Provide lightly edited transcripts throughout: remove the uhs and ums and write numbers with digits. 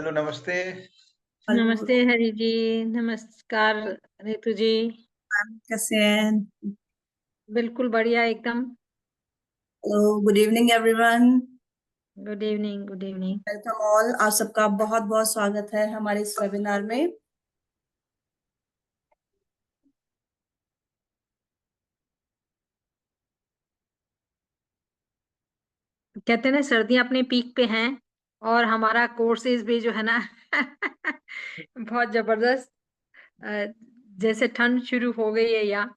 Hello, नमस्ते। Hello नमस्ते हरि जी। नमस्कार नीतू जी। मैम, कैसे हैं? बिल्कुल बढ़िया एकदम। Hello, good evening everyone. Good evening, good evening. Welcome all. आप सबका बहुत बहुत स्वागत है हमारे इस वेबिनार में। कहते हैं ना, सर्दियां अपने पीक पे हैं और हमारा कोर्सेज भी जो है ना बहुत जबरदस्त। अ, जैसे ठंड शुरू हो गई है यहाँ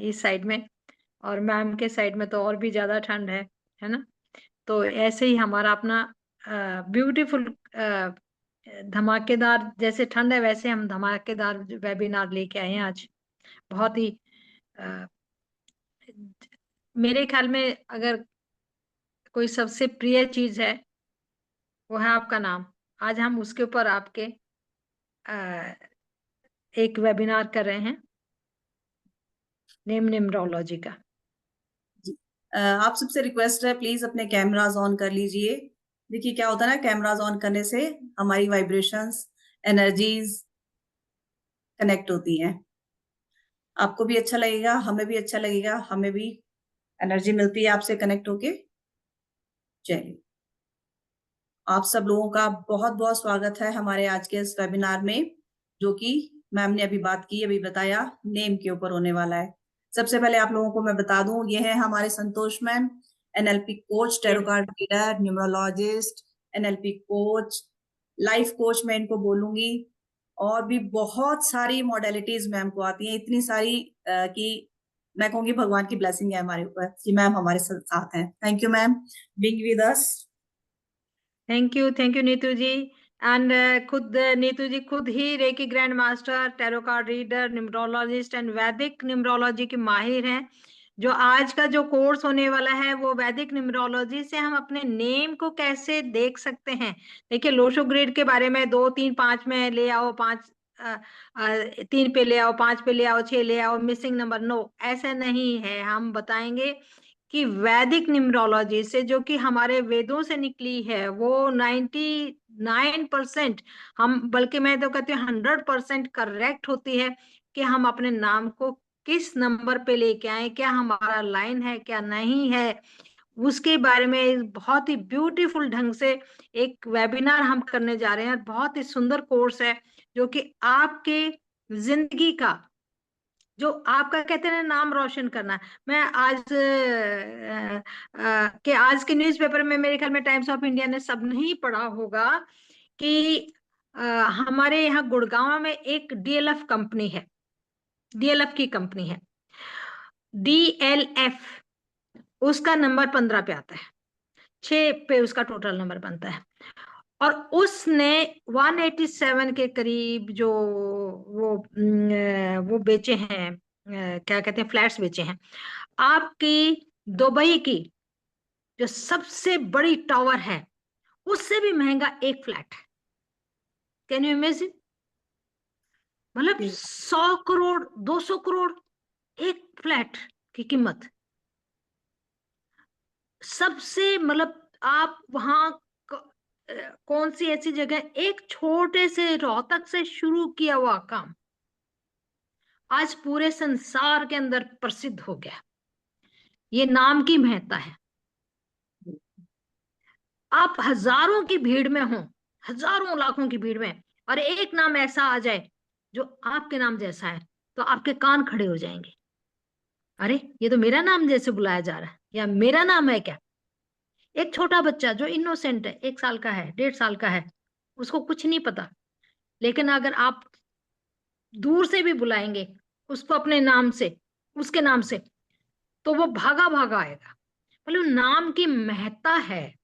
इस साइड में, और मैम के साइड में तो और भी ज्यादा ठंड है ना। तो ऐसे ही हमारा अपना ब्यूटीफुल धमाकेदार, जैसे ठंड है वैसे हम धमाकेदार वेबिनार लेके आए हैं आज। बहुत ही अ, मेरे ख्याल में अगर कोई सबसे प्रिय चीज है वो है आपका नाम। आज हम उसके ऊपर आपके अ, एक वेबिनार कर रहे हैं, नेम न्यूमरोलॉजी का। जी। आप सबसे रिक्वेस्ट है, प्लीज अपने कैमराज ऑन कर लीजिए। देखिए क्या होता है ना, कैमराज ऑन करने से हमारी वाइब्रेशंस, एनर्जीज कनेक्ट होती हैं। आपको भी अच्छा लगेगा, हमें भी अच्छा लगेगा, हमें भी एनर्जी मिलती है आपसे कनेक्ट होके। चलिए, आप सब लोगों का बहुत बहुत स्वागत है हमारे आज के इस वेबिनार में, जो कि मैम ने अभी बात की, अभी बताया, नेम के ऊपर होने वाला है। सबसे पहले आप लोगों को मैं बता दूं, ये है हमारे Santosh ma'am, NLP coach, tarot card reader, numerologist, NLP coach, life coach मैं इनको बोलूंगी। और भी बहुत सारी मॉडलिटीज मैम को आती हैं, इतनी सारी कि मैं कहूंगी भगवान की ब्लेसिंग है हमारे ऊपर कि मैम हमारे साथ हैं। Thank you ma'am being with us. Thank you Neetu ji. And खुद नीतू जी खुद ही reiki grand master, tarot card reader, numerologist and वैदिक न्यूमरोलॉजी के माहिर हैं। जो आज का जो कोर्स होने वाला है वो वैदिक न्यूमरोलॉजी से हम अपने नेम को कैसे देख सकते हैं। देखिए, लोशो ग्रिड के बारे में 2 3 5 में ले आओ, 5 3 पे ले आओ, 5 पे ले आओ, 6 ले आओ, मिसिंग नंबर, नो, ऐसा नहीं है। हम बताएंगे कि वैदिक न्यूमरोलॉजी से, जो कि हमारे वेदों से निकली है, वो 99%, हम बल्कि मैं तो कहती हूँ 100% करेक्ट होती है कि हम अपने नाम को किस नंबर पे लेके आए, क्या हमारा लाइन है क्या नहीं है, उसके बारे में एक बहुत ही ब्यूटीफुल ढंग से एक वेबिनार हम करने जा रहे हैं। बहुत ही सुंदर कोर्स है जो कि आपके जिंदगी का, जो आपका कहते हैं ना नाम रोशन करना। मैं आज के आज के न्यूज़पेपर में, मेरे ख्याल में टाइम्स ऑफ इंडिया ने सब नहीं पढ़ा होगा कि अ, हमारे यहाँ गुड़गांव में एक डीएलएफ कंपनी है, डीएलएफ की कंपनी है, डीएलएफ। उसका नंबर 15 पे आता है, 6 पे उसका टोटल नंबर बनता है। और उसने 187 के करीब जो वो बेचे हैं, क्या कहते हैं, फ्लैट्स बेचे हैं। आपकी दुबई की जो सबसे बड़ी टावर है उससे भी महंगा एक फ्लैट है। Can you imagine? मतलब 100 करोड़, 200 करोड़ एक फ्लैट की कीमत। सबसे मतलब आप वहां कौन सी ऐसी जगह, एक छोटे से रोहतक से शुरू किया हुआ काम आज पूरे संसार के अंदर प्रसिद्ध हो गया। ये नाम की महत्ता है। आप हजारों की भीड़ में हो, हजारों लाखों की भीड़ में, और एक नाम ऐसा आ जाए जो आपके नाम जैसा है, तो आपके कान खड़े हो जाएंगे। अरे, ये तो मेरा नाम जैसे बुलाया जा रहा है, या मेरा नाम है क्या? एक छोटा बच्चा जो इनोसेंट है, 1 साल का है, 1.5 साल का है, उसको कुछ नहीं पता, लेकिन अगर आप दूर से भी बुलाएंगे उसको अपने नाम से, उसके नाम से, तो वो भागा भागा आएगा। मतलब नाम की महत्ता है,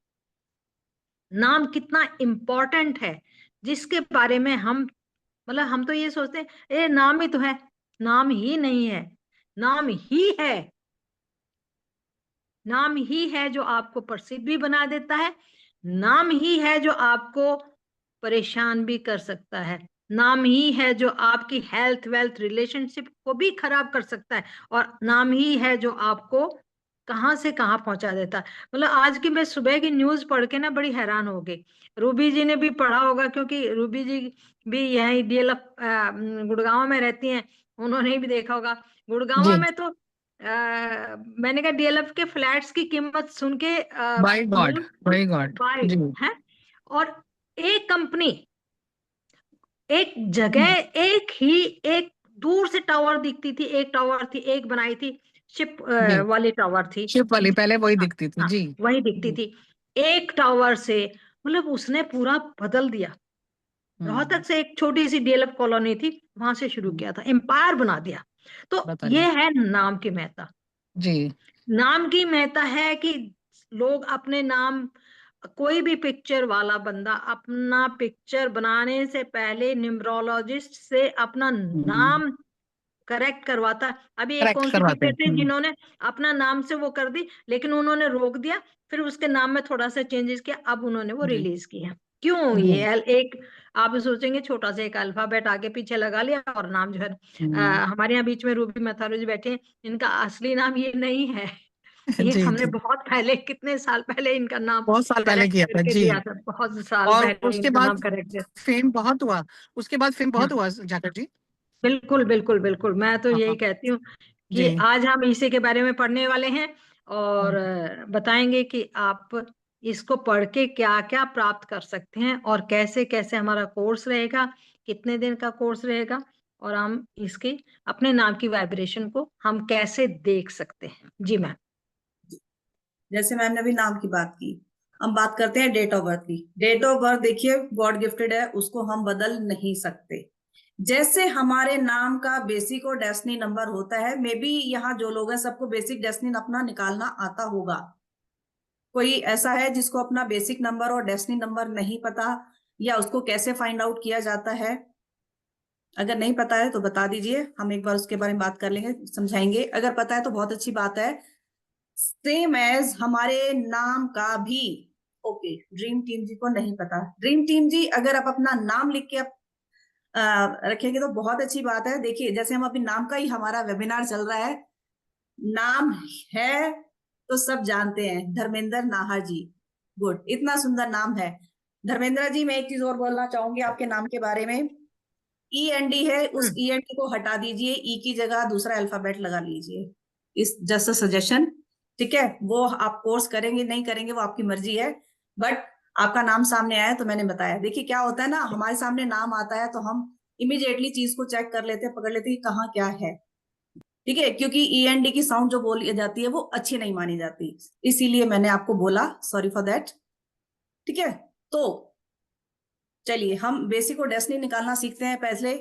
नाम कितना इंपॉर्टेंट है, जिसके बारे में हम, मतलब हम तो ये सोचते हैं ये नाम ही तो है। नाम ही नहीं है, नाम ही है। नाम ही है जो आपको प्रसिद्ध भी बना देता है। नाम ही है जो आपको परेशान भी कर सकता है। नाम ही है जो आपकी हेल्थ वेल्थ रिलेशनशिप को भी खराब कर सकता है। और नाम ही है जो आपको कहाँ से कहाँ पहुंचा देता है। मतलब आज की मैं सुबह की न्यूज पढ़ के ना बड़ी हैरान हो गई। रूबी जी ने भी पढ़ा होगा, क्योंकि रूबी जी भी यही डीएलएफ गुड़गांव में रहती हैं, उन्होंने भी देखा होगा। गुड़गांव जी। में तो मैंने कहा डीएलएफ के फ्लैट्स की कीमत सुन के by God, by God. Bye जी। है। और एक कंपनी, एक जगह, एक ही, एक दूर से टावर दिखती थी, एक टावर थी, एक बनाई थी शिप जी, वाली टावर थी। शिप वाली पहले वही हाँ, दिखती थी। हाँ, जी। वही दिखती जी। थी। एक टावर से मतलब उसने पूरा बदल दिया। रोहतक से एक छोटी सी डीएलएफ कॉलोनी थी, वहां से शुरू किया था, एम्पायर बना दिया। तो ये बताइए। है नाम की महत्ता। जी। नाम की महत्ता है कि लोग अपने नाम, कोई भी पिक्चर वाला बंदा अपना पिक्चर बनाने से पहले न्यूमरोलॉजिस्ट से अपना नाम करेक्ट करवाता है। अभी एक करेक्ट कौन सी करवाते पिक्चर थी हैं। जिन्होंने अपना नाम से वो कर दी, लेकिन उन्होंने रोक दिया, फिर उसके नाम में थोड़ा सा चेंजेस किया, अब उन्होंने वो जी। रिलीज की है। क्यों? जी। ये एक, आप सोचेंगे छोटा सा एक अल्फाबेट आगे पीछे लगा लिया और नाम जो है हमारे यहाँ बीच में रूबी मैथारो जी बैठे हैं, इनका असली नाम ये नहीं है। ये जी। हमने जी, बहुत पहले, कितने साल पहले इनका नाम बहुत साल पहले करेक्ट किया था। करके जी। दिया था, बहुत साल और पहले उसके इनका नाम बाद करेक्ट। फेम बहुत हुआ। उसके बाद फेम बहुत हुआ जाकर जी। बिल्कुल बिल्कुल बिल्कुल, मैं तो यही हाँ। कहती हूँ कि जी। आज हम इसी के बारे में पढ़ने वाले हैं, और हाँ। बताएंगे कि आप इसको पढ़ के क्या क्या प्राप्त कर सकते हैं, और कैसे कैसे हमारा कोर्स रहेगा, कितने दिन का कोर्स रहेगा, और हम इसकी अपने नाम की वाइब्रेशन को हम कैसे देख सकते हैं। जी मैम। जैसे मैम ने अभी नाम की बात की, हम बात करते हैं डेट ऑफ बर्थ की। डेट ऑफ बर्थ देखिए गॉड गिफ्टेड है, उसको हम बदल नहीं सकते। जैसे हमारे नाम का बेसिक और डेस्टिनी नंबर होता है, मे बी यहाँ जो लोग हैं सबको बेसिक डेस्टिनी अपना निकालना आता होगा। कोई ऐसा है जिसको अपना बेसिक नंबर और डेस्टिनी नंबर नहीं पता, या उसको कैसे फाइंड आउट किया जाता है? अगर नहीं पता है तो बता दीजिए, हम एक बार उसके बारे में बात कर लेंगे, समझाएंगे। अगर पता है तो बहुत अच्छी बात है। सेम एज हमारे नाम का भी। ओके, ड्रीम टीम जी को नहीं पता। ड्रीम टीम जी, अगर आप अपना नाम लिख के रखेंगे तो बहुत अच्छी बात है। देखिए, जैसे हम अभी नाम का ही हमारा वेबिनार चल रहा है, नाम है तो सब जानते हैं, धर्मेंद्र नाहर जी। गुड, इतना सुंदर नाम है धर्मेंद्र जी। मैं एक चीज और बोलना चाहूंगी आपके नाम के बारे में। ई एन डी है, उस ई एन डी को हटा दीजिए, ई की जगह दूसरा अल्फाबेट लगा लीजिए। इस जस्ट सजेशन, ठीक है? वो आप कोर्स करेंगे नहीं करेंगे वो आपकी मर्जी है, बट आपका नाम सामने आया तो मैंने बताया। देखिए क्या होता है ना, हमारे सामने नाम आता है तो हम इमीडिएटली चीज को चेक कर लेते हैं, पकड़ लेते हैं कि कहाँ क्या है, ठीक है? क्योंकि ई एन डी की साउंड जो बोली जाती है वो अच्छी नहीं मानी जाती, इसीलिए मैंने आपको बोला, सॉरी फॉर दैट। ठीक है, तो चलिए हम बेसिक और डेस्टिनी निकालना सीखते हैं पहले।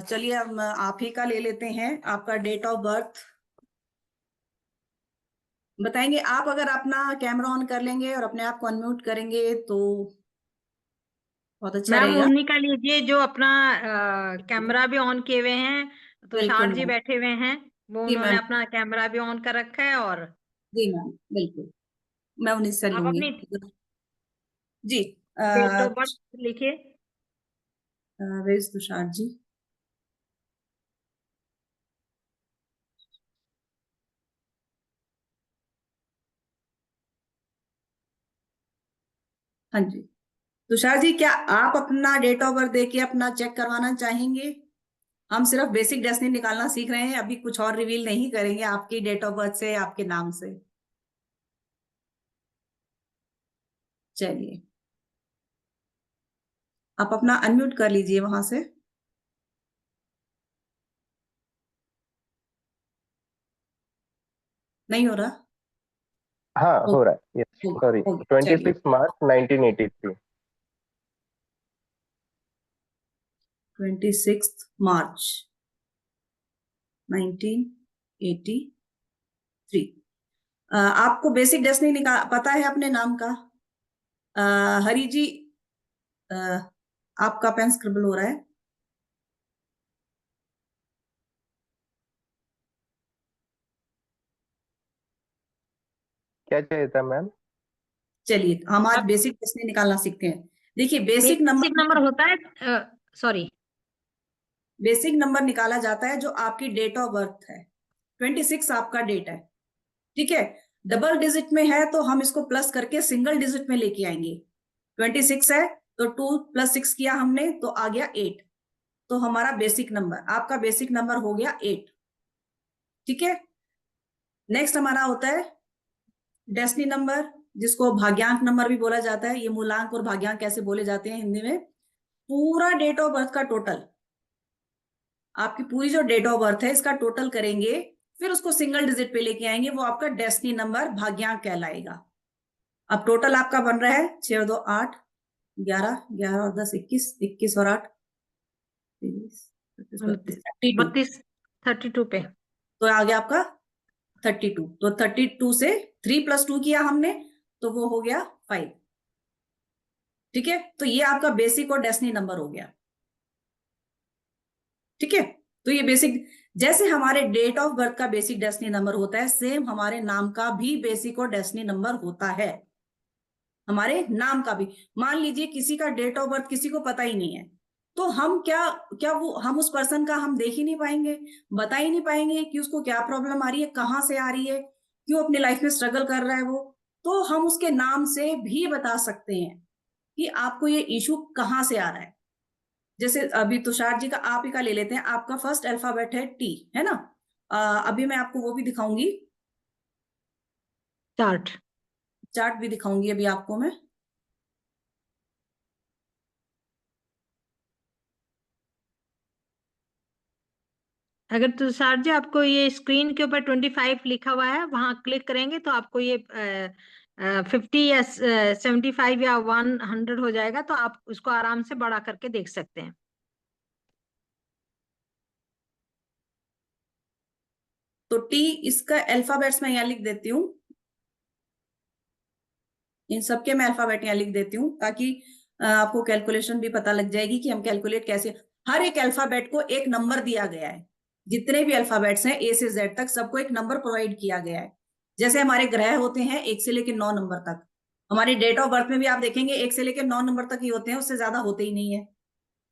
चलिए हम आप ही का ले लेते हैं, आपका डेट ऑफ बर्थ बताएंगे आप। अगर अपना कैमरा ऑन कर लेंगे और अपने आप को अनम्यूट करेंगे तो बहुत अच्छा मैम रहेगा। उन्हीं का लीजिए जो अपना कैमरा भी ऑन किए हुए हैं। तुषार बिल्कुल जी मैम। बैठे हुए हैं, वो जी उन्होंने मैम। अपना कैमरा भी ऑन कर रखा है। और जी मैम, बिल्कुल, मैं उन्हीं से आप लूंगी। अपनी जी। डेट ऑफ बर्थ लिखिए। वेज तुषार जी। हाँ जी, तुषार जी, क्या आप अपना डेट ऑफ बर्थ देके अपना चेक करवाना चाहेंगे? हम सिर्फ बेसिक डेस्टिनी निकालना सीख रहे हैं, अभी कुछ और रिवील नहीं करेंगे आपकी डेट ऑफ बर्थ से, आपके नाम से। चलिए, आप अपना अनम्यूट कर लीजिए वहां से। नहीं हो रहा? हाँ ओ, हो रहा है। यस, ओ, सॉरी। ओ, चलिए। 26 मार्च 1983। 26 मार्च 1983। आपको बेसिक डेस्टिनी निकाल पता है अपने नाम का? हरी जी, आपका पेन स्क्रिबल हो रहा है। क्या चाहिए था मैम? चलिए, हम आज अब बेसिक डेस्टिनी निकालना सीखते हैं। देखिए, बेसिक बेसिक नंबर, नंबर होता है, सॉरी, बेसिक नंबर निकाला जाता है जो आपकी डेट ऑफ बर्थ है। 26 आपका डेट है, ठीक है? डबल डिजिट में है तो हम इसको प्लस करके सिंगल डिजिट में लेके आएंगे। 26 है तो 2 + 6 किया हमने तो आ गया 8। तो हमारा बेसिक नंबर, आपका बेसिक नंबर हो गया 8। ठीक है, नेक्स्ट हमारा होता है डेस्टिनी नंबर, जिसको भाग्यांक नंबर भी बोला जाता है। ये मूलांक और भाग्यांक कैसे बोले जाते हैं हिंदी में? पूरा डेट ऑफ बर्थ का टोटल, आपकी पूरी जो डेट ऑफ बर्थ है इसका टोटल करेंगे, फिर उसको सिंगल डिजिट पे लेके आएंगे, वो आपका डेस्टिनी नंबर भाग्यांक कहलाएगा। अब टोटल आपका बन रहा है 6 और 2 8, 11, 11 और 10 21, 21 और 8 30, 32, 32 पे। तो आ गया आपका 32। तो 32 से 3 + 2 किया हमने तो वो हो गया 5। ठीक है, तो ये आपका बेसिक और डेस्टिनी नंबर हो गया। ठीक है, तो ये बेसिक, जैसे हमारे डेट ऑफ बर्थ का बेसिक डेस्टिनी नंबर होता है, सेम हमारे नाम का भी बेसिक और डेस्टिनी नंबर होता है। हमारे नाम का भी, मान लीजिए किसी का डेट ऑफ बर्थ किसी को पता ही नहीं है, तो हम क्या क्या वो हम उस पर्सन का हम देख ही नहीं पाएंगे, बता ही नहीं पाएंगे कि उसको क्या प्रॉब्लम आ रही है, कहाँ से आ रही है, क्यों अपनी लाइफ में स्ट्रगल कर रहा है वो। तो हम उसके नाम से भी बता सकते हैं कि आपको ये इशू कहाँ से आ रहा है। जैसे अभी तुषार जी का, आप ही का ले लेते हैं, आपका फर्स्ट अल्फाबेट है टी, है ना? अभी मैं आपको वो भी दिखाऊंगी, चार्ट भी दिखाऊंगी अभी आपको मैं। अगर तुषार जी आपको ये स्क्रीन के ऊपर 25 लिखा हुआ है, वहां क्लिक करेंगे तो आपको ये 50 या 75 या 100 हो जाएगा, तो आप उसको आराम से बड़ा करके देख सकते हैं। तो टी, इसका अल्फाबेट्स मैं यहाँ लिख देती हूँ, इन सबके मैं अल्फाबेट यहाँ लिख देती हूँ, ताकि आपको कैलकुलेशन भी पता लग जाएगी कि हम कैलकुलेट कैसे। हर एक अल्फाबेट को एक नंबर दिया गया है, जितने भी अल्फाबेट्स हैं ए से जेड तक सबको एक नंबर प्रोवाइड किया गया है। जैसे हमारे ग्रह होते हैं 1 से लेकर 9 नंबर तक, हमारी डेट ऑफ बर्थ में भी आप देखेंगे 1 से लेकर 9 नंबर तक ही होते हैं, उससे ज्यादा होते ही नहीं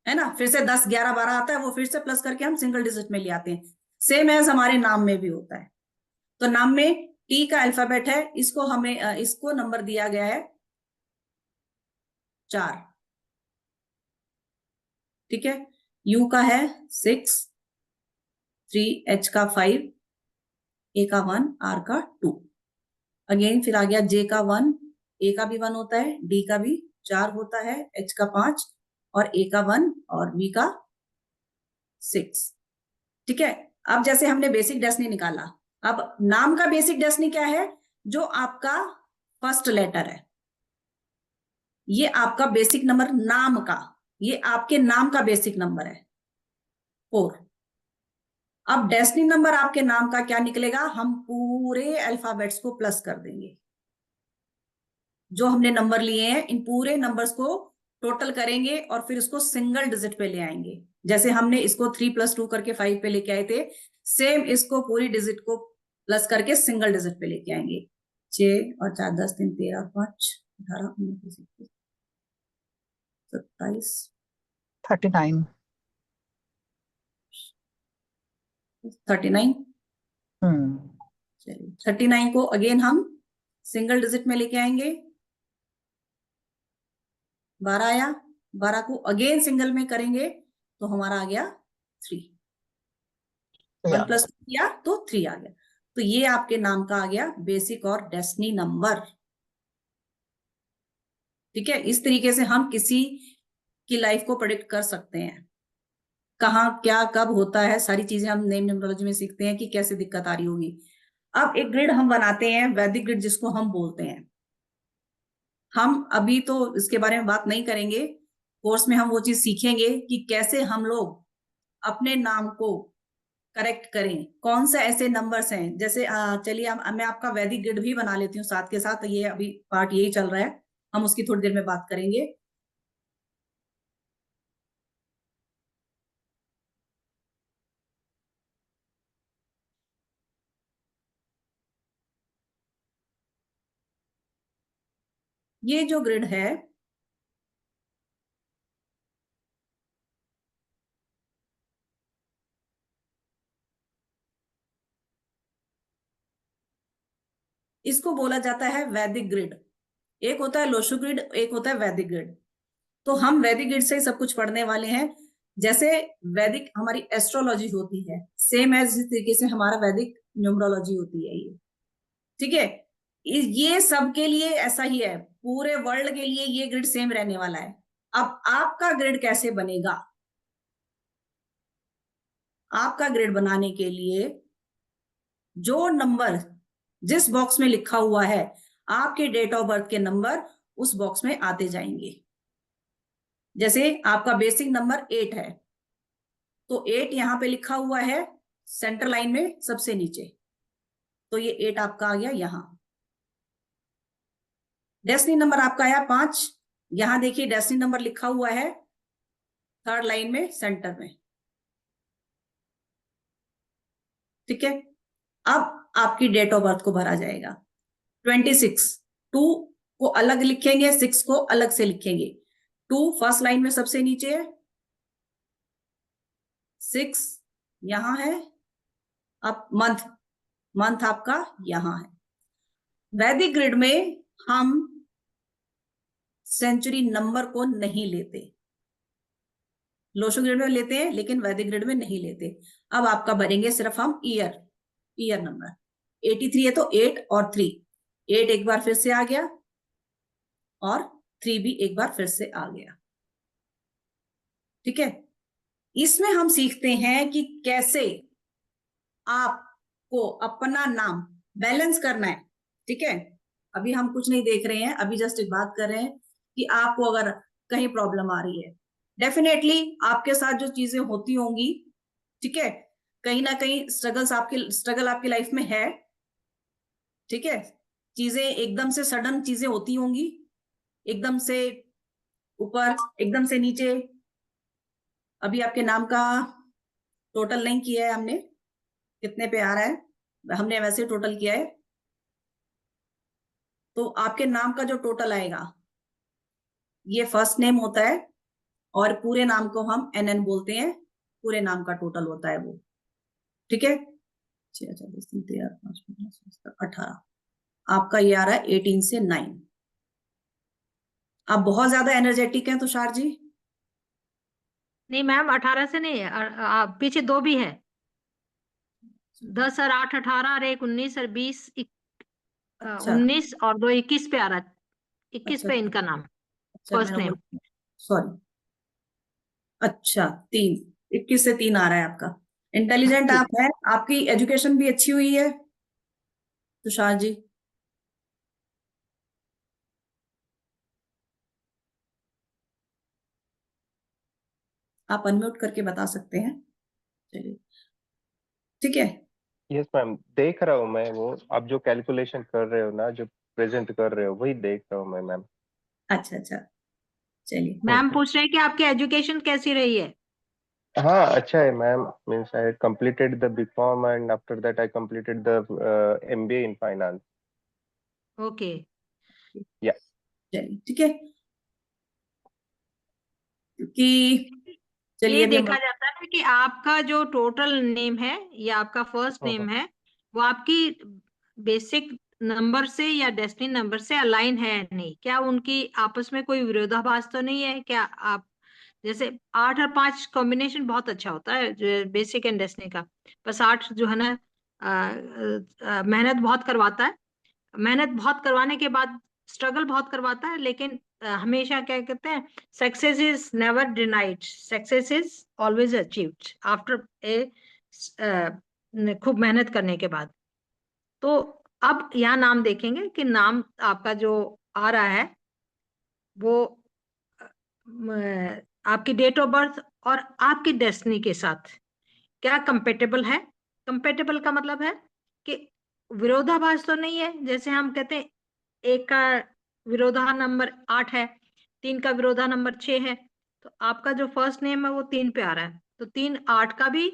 है ना? फिर से 10 11 12 आता है, वो फिर से प्लस करके हम सिंगल डिजिट में ले आते हैं। सेम एज हमारे नाम में भी होता है। तो नाम में टी का अल्फाबेट है, इसको हमें इसको नंबर दिया गया है 4। ठीक है, यू का है 6, 3, एच का 5, ए का 1, आर का 2। अगेन फिर आ गया जे का 1, ए का भी 1 होता है, डी का भी 4 होता है, एच का 5 और ए का 1 और वी का 6। ठीक है, अब जैसे हमने बेसिक डेस्टिनी निकाला, अब नाम का बेसिक डेस्टिनी क्या है? जो आपका फर्स्ट लेटर है, ये आपका बेसिक नंबर नाम का, ये आपके नाम का बेसिक नंबर है 4। अब डेस्टिनी नंबर आपके नाम का क्या निकलेगा? हम पूरे अल्फाबेट्स को प्लस कर देंगे, जो हमने नंबर लिए हैं इन पूरे नंबर्स को टोटल करेंगे और फिर उसको सिंगल डिजिट पे ले आएंगे। जैसे हमने इसको 3 + 2 करके 5 पे लेके आए थे, सेम इसको पूरी डिजिट को प्लस करके सिंगल डिजिट पे लेके आएंगे। 6 और 4 10 3 13 5 18 19 20 27 39 39। हम्म चलिए 39 को अगेन हम सिंगल डिजिट में लेके आएंगे। 12 आया, 12 को अगेन सिंगल में करेंगे तो हमारा आ गया 3। 1 + 2 किया तो 3 आ गया। तो ये आपके नाम का आ गया बेसिक और डेस्टिनी नंबर। ठीक है, इस तरीके से हम किसी की लाइफ को प्रेडिक्ट कर सकते हैं, कहाँ क्या कब होता है, सारी चीजें हम नेम न्यूमरोलॉजी में सीखते हैं कि कैसे दिक्कत आ रही होगी। अब एक ग्रिड हम बनाते हैं, वैदिक ग्रिड जिसको हम बोलते हैं। हम अभी तो इसके बारे में बात नहीं करेंगे, कोर्स में हम वो चीज सीखेंगे कि कैसे हम लोग अपने नाम को करेक्ट करें, कौन से ऐसे नंबर्स हैं। जैसे चलिए मैं आपका वैदिक ग्रिड भी बना लेती हूँ साथ के साथ, ये अभी पार्ट यही चल रहा है, हम उसकी थोड़ी देर में बात करेंगे। ये जो ग्रिड है, इसको बोला जाता है वैदिक ग्रिड। एक होता है लोशु ग्रिड, एक होता है वैदिक ग्रिड। तो हम वैदिक ग्रिड से ही सब कुछ पढ़ने वाले हैं। जैसे वैदिक हमारी एस्ट्रोलॉजी होती है, सेम एज जिस तरीके से हमारा वैदिक न्यूमरोलॉजी होती है ये, ठीक है। ये सब के लिए ऐसा ही है, पूरे वर्ल्ड के लिए ये ग्रिड सेम रहने वाला है। अब आपका ग्रिड कैसे बनेगा? आपका ग्रिड बनाने के लिए जो नंबर जिस बॉक्स में लिखा हुआ है, आपके डेट ऑफ बर्थ के नंबर उस बॉक्स में आते जाएंगे। जैसे आपका बेसिक नंबर 8 है, तो 8 यहां पे लिखा हुआ है सेंटर लाइन में सबसे नीचे, तो ये 8 आपका आ गया यहां। डेस्टिनी नंबर आपका आया 5, यहां देखिए डेस्टिनी नंबर लिखा हुआ है थर्ड लाइन में सेंटर में, ठीक है। अब आपकी डेट ऑफ बर्थ को भरा जाएगा। 26, 2 को अलग लिखेंगे, 6 को अलग से लिखेंगे। 2 फर्स्ट लाइन में सबसे नीचे है, 6 यहां है। अब मंथ आपका यहां है। वैदिक ग्रिड में हम सेंचुरी नंबर को नहीं लेते, लोशो ग्रिड में लेते हैं लेकिन वैदिक ग्रिड में नहीं लेते। अब आपका भरेंगे सिर्फ हम ईयर नंबर। 83 है तो 8 और 3, 8 एक बार फिर से आ गया और 3 भी एक बार फिर से आ गया, ठीक है। इसमें हम सीखते हैं कि कैसे आपको अपना नाम बैलेंस करना है, ठीक है। अभी हम कुछ नहीं देख रहे हैं, अभी जस्ट एक बात कर रहे हैं कि आपको अगर कहीं प्रॉब्लम आ रही है, डेफिनेटली आपके साथ जो चीजें होती होंगी, ठीक है, कहीं ना कहीं स्ट्रगल आपकी लाइफ में है, ठीक है। चीजें एकदम से सडन चीजें होती होंगी, एकदम से ऊपर एकदम से नीचे। अभी आपके नाम का टोटल नहीं किया है हमने, कितने पे आ रहा है, हमने वैसे टोटल किया है। तो आपके नाम का जो टोटल आएगा, ये फर्स्ट नेम होता है और पूरे नाम को हम NN बोलते हैं, पूरे नाम का टोटल होता है वो, ठीक है। 6, 40, 3, 13, 5, 15, 18, आपका ये आ रहा है 18 से 9। आप बहुत ज्यादा एनर्जेटिक हैं तुषार जी। नहीं मैम, 18 से नहीं है, पीछे 2 भी है। 10 और 8 18 और 1 19 और 20 अच्छा 19 और 2 21 पे आ रहा है। 21 अच्छा पे इनका नाम, अच्छा, फर्स्ट नेम। सॉरी, अच्छा 3, 21 से 3 आ रहा है आपका। इंटेलिजेंट जी। आप हैं, आपकी एजुकेशन भी अच्छी हुई है तुषार जी। आप अनम्यूट करके बता सकते हैं, चलिए ठीक है। यस मैम, देख रहा हूँ मैं, वो आप जो कैलकुलेशन कर रहे हो ना, जो प्रेजेंट कर रहे हो, वही देख रहा हूँ मैं मैम। अच्छा अच्छा, चलिए। मैम पूछ रहे हैं कि आपकी एजुकेशन कैसी रही है। हाँ, अच्छा है ma'am. Means I completed the BCom and after that I completed the MBA in finance. Okay. Yeah. चलिए ठीक है, क्योंकि चलिए ये अभी देखा हम, जाता है कि आपका जो टोटल नेम है या आपका फर्स्ट नेम है, वो आपकी बेसिक नंबर से या डेस्टिनी नंबर से अलाइन है या नहीं, क्या उनकी आपस में कोई विरोधाभास तो नहीं है क्या। आप जैसे 8 और 5 कॉम्बिनेशन बहुत अच्छा होता है जो बेसिक एंड डेस्टिनी का, बस 8 जो है ना मेहनत बहुत करवाता है, मेहनत बहुत करवाने के बाद स्ट्रगल बहुत करवाता है, लेकिन हमेशा क्या कहते हैं, success is never denied, success is always achieved after a खूब मेहनत करने के बाद। तो अब यहाँ नाम देखेंगे कि नाम आपका जो आ रहा है वो आपकी डेट ऑफ बर्थ और आपकी डेस्टिनी के साथ क्या कंपेटेबल है। कंपेटेबल का मतलब है कि विरोधाभास तो नहीं है, जैसे हम कहते हैं एक का विरोधा नंबर 8 है, 3 का विरोधा नंबर 6 है, तो आपका जो फर्स्ट नेम है वो 3 पे आ रहा है, तो 3 8 का भी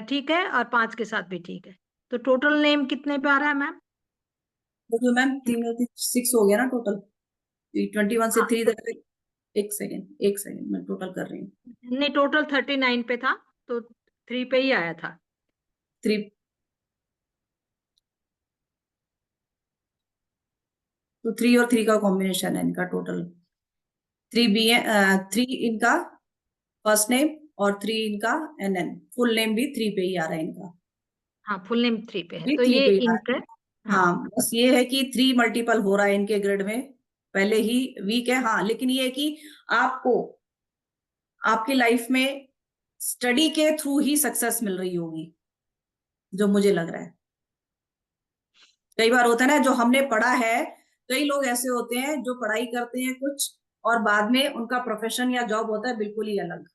ठीक है और 5 के साथ भी ठीक है। तो टोटल नेम कितने पे आ रहा है मैम। देखो मैम 6 हो गया ना टोटल, 21 से हाँ 3 तक। एक सेकेंड मैं टोटल कर रही हूँ। नहीं, टोटल 39 पे था तो 3 पे ही आया था। 3, तो 3 और 3 का कॉम्बिनेशन है इनका टोटल। 3 इनका फर्स्ट नेम और 3 इनका NN, फुल नेम भी 3 पे ही आ रहा है इनका, हाँ, फुल नेम 3 पे है, भी तो 3 ये पे ही आ इनका। रहा है। हाँ, बस ये है कि 3 मल्टीपल हो रहा है इनके ग्रिड में, पहले ही वीक है। हाँ, लेकिन ये है कि आपको आपकी लाइफ में स्टडी के थ्रू ही सक्सेस मिल रही होगी, जो मुझे लग रहा है। कई बार होता है ना, जो हमने पढ़ा है, कई लोग ऐसे होते हैं जो पढ़ाई करते हैं कुछ और बाद में उनका प्रोफेशन या जॉब होता है बिल्कुल ही अलग।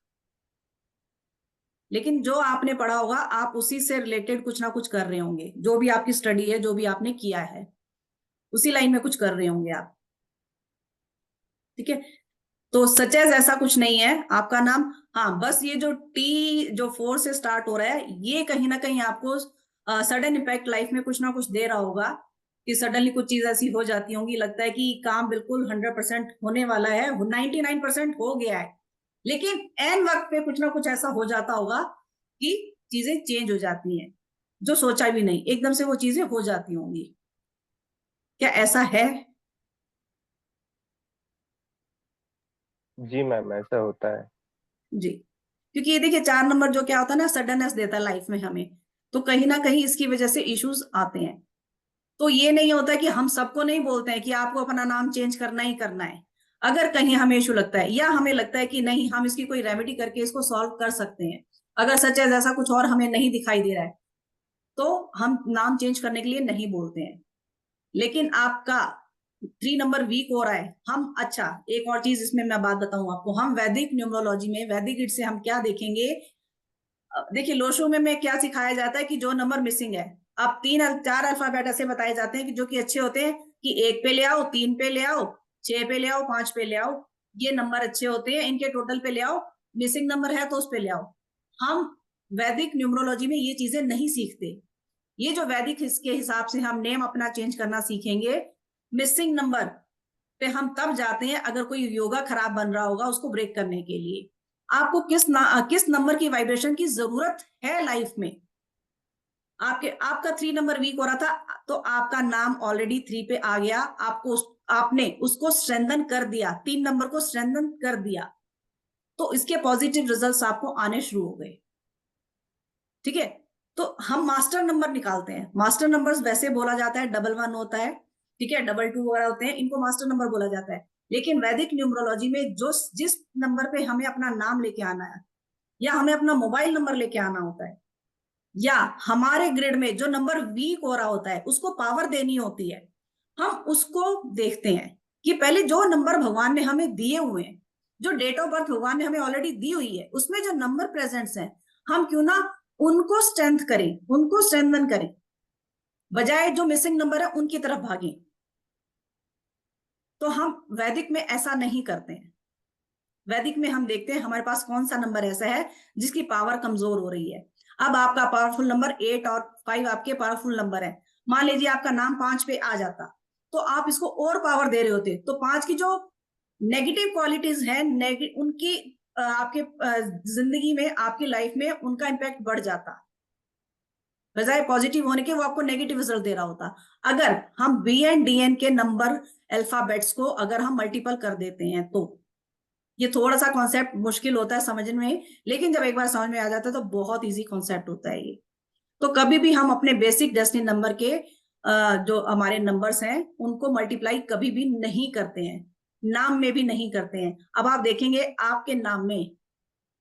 लेकिन जो आपने पढ़ा होगा आप उसी से रिलेटेड कुछ ना कुछ कर रहे होंगे, जो भी आपकी स्टडी है, जो भी आपने किया है, उसी लाइन में कुछ कर रहे होंगे आप। ठीक है, तो सच एज ऐसा कुछ नहीं है आपका नाम। हाँ, बस ये जो टी जो 4 से स्टार्ट हो रहा है, ये कहीं ना कहीं आपको सडन इम्पैक्ट लाइफ में कुछ ना कुछ दे रहा होगा, कि सडनली कुछ चीज ऐसी हो जाती होंगी, लगता है कि काम बिल्कुल 100% होने वाला है, 99% हो गया है, लेकिन एन वक्त पे कुछ ना कुछ ऐसा हो जाता होगा कि चीजें चेंज हो जाती हैं, जो सोचा भी नहीं, एकदम से वो चीजें हो जाती होंगी। क्या ऐसा है? जी मैम, ऐसा होता है। जी, क्योंकि ये देखिए 4 नंबर जो क्या होता है ना, सडननेस देता है लाइफ में हमें, तो कहीं ना कहीं इसकी वजह से इश्यूज आते हैं। तो ये नहीं होता कि हम सबको नहीं बोलते हैं कि आपको अपना नाम चेंज करना ही करना है। अगर कहीं हमें इशू लगता है या हमें लगता है कि नहीं, हम इसकी कोई रेमेडी करके इसको सॉल्व कर सकते हैं, अगर सच है ऐसा कुछ और हमें नहीं दिखाई दे रहा है, तो हम नाम चेंज करने के लिए नहीं बोलते हैं। लेकिन आपका 3 नंबर वीक हो रहा है, हम, अच्छा एक और चीज इसमें मैं बात बताऊं आपको, हम वैदिक न्यूमरोलॉजी में, वैदिक गणित से हम क्या देखेंगे। देखिए लोशो में क्या सिखाया जाता है कि जो नंबर मिसिंग है, अब 4 अल्फाबेट ऐसे बताए जाते हैं कि जो कि अच्छे होते हैं, कि 1 पे ले आओ, 3 पे ले आओ, 6 पे ले आओ, 5 पे ले आओ, ये नंबर अच्छे होते हैं, इनके टोटल पे ले आओ, मिसिंग नंबर है तो उस पे ले आओ। हम वैदिक न्यूमरोलॉजी में ये चीजें नहीं सीखते। ये जो वैदिक इसके हिसाब से हम नेम अपना चेंज करना सीखेंगे, मिसिंग नंबर पे हम तब जाते हैं अगर कोई योगा खराब बन रहा होगा उसको ब्रेक करने के लिए। आपको किस नंबर की वाइब्रेशन की जरूरत है लाइफ में। आपका 3 नंबर वीक हो रहा था, तो आपका नाम ऑलरेडी 3 पे आ गया, आपने उसको स्ट्रेंथन कर दिया, 3 नंबर को स्ट्रेंथन कर दिया, तो इसके पॉजिटिव रिजल्ट्स आपको आने शुरू हो गए। ठीक है, तो हम मास्टर नंबर निकालते हैं। मास्टर नंबर्स वैसे बोला जाता है 11 होता है, ठीक है, 22 वगैरह होते हैं, इनको मास्टर नंबर बोला जाता है। लेकिन वैदिक न्यूमरोलॉजी में जो जिस नंबर पे हमें अपना नाम लेके आना है, या हमें अपना मोबाइल नंबर लेके आना होता है, या हमारे ग्रिड में जो नंबर वीक हो रहा होता है उसको पावर देनी होती है, हम उसको देखते हैं कि पहले जो नंबर भगवान ने हमें दिए हुए हैं, जो डेट ऑफ बर्थ भगवान ने हमें ऑलरेडी दी हुई है, उसमें जो नंबर प्रेजेंट्स हैं, हम क्यों ना उनको स्ट्रेंथ करें, उनको स्ट्रेंथन करें, बजाय जो मिसिंग नंबर है उनकी तरफ भागें। तो हम वैदिक में ऐसा नहीं करते हैं। वैदिक में हम देखते हैं हमारे पास कौन सा नंबर ऐसा है जिसकी पावर कमजोर हो रही है। अब आपका पावरफुल नंबर 8 और 5 आपके पावरफुल नंबर है, मान लीजिए आपका नाम 5 पे आ जाता, तो आप इसको और पावर दे रहे होते, तो 5 की जो नेगेटिव क्वालिटीज है, उनकी आपके जिंदगी में, आपकी लाइफ में उनका इंपैक्ट बढ़ जाता, बजाय पॉजिटिव होने के वो आपको नेगेटिव रिजल्ट दे रहा होता। अगर हम BN/DN के नंबर अल्फाबेट्स को अगर हम मल्टीपल कर देते हैं, तो ये थोड़ा सा कॉन्सेप्ट मुश्किल होता है समझने में, लेकिन जब एक बार समझ में आ जाता है तो बहुत इजी कॉन्सेप्ट होता है ये। तो कभी भी हम अपने बेसिक डेस्टिनी नंबर के जो हमारे नंबर्स हैं उनको मल्टीप्लाई कभी भी नहीं करते हैं, नाम में भी नहीं करते हैं। अब आप देखेंगे आपके नाम में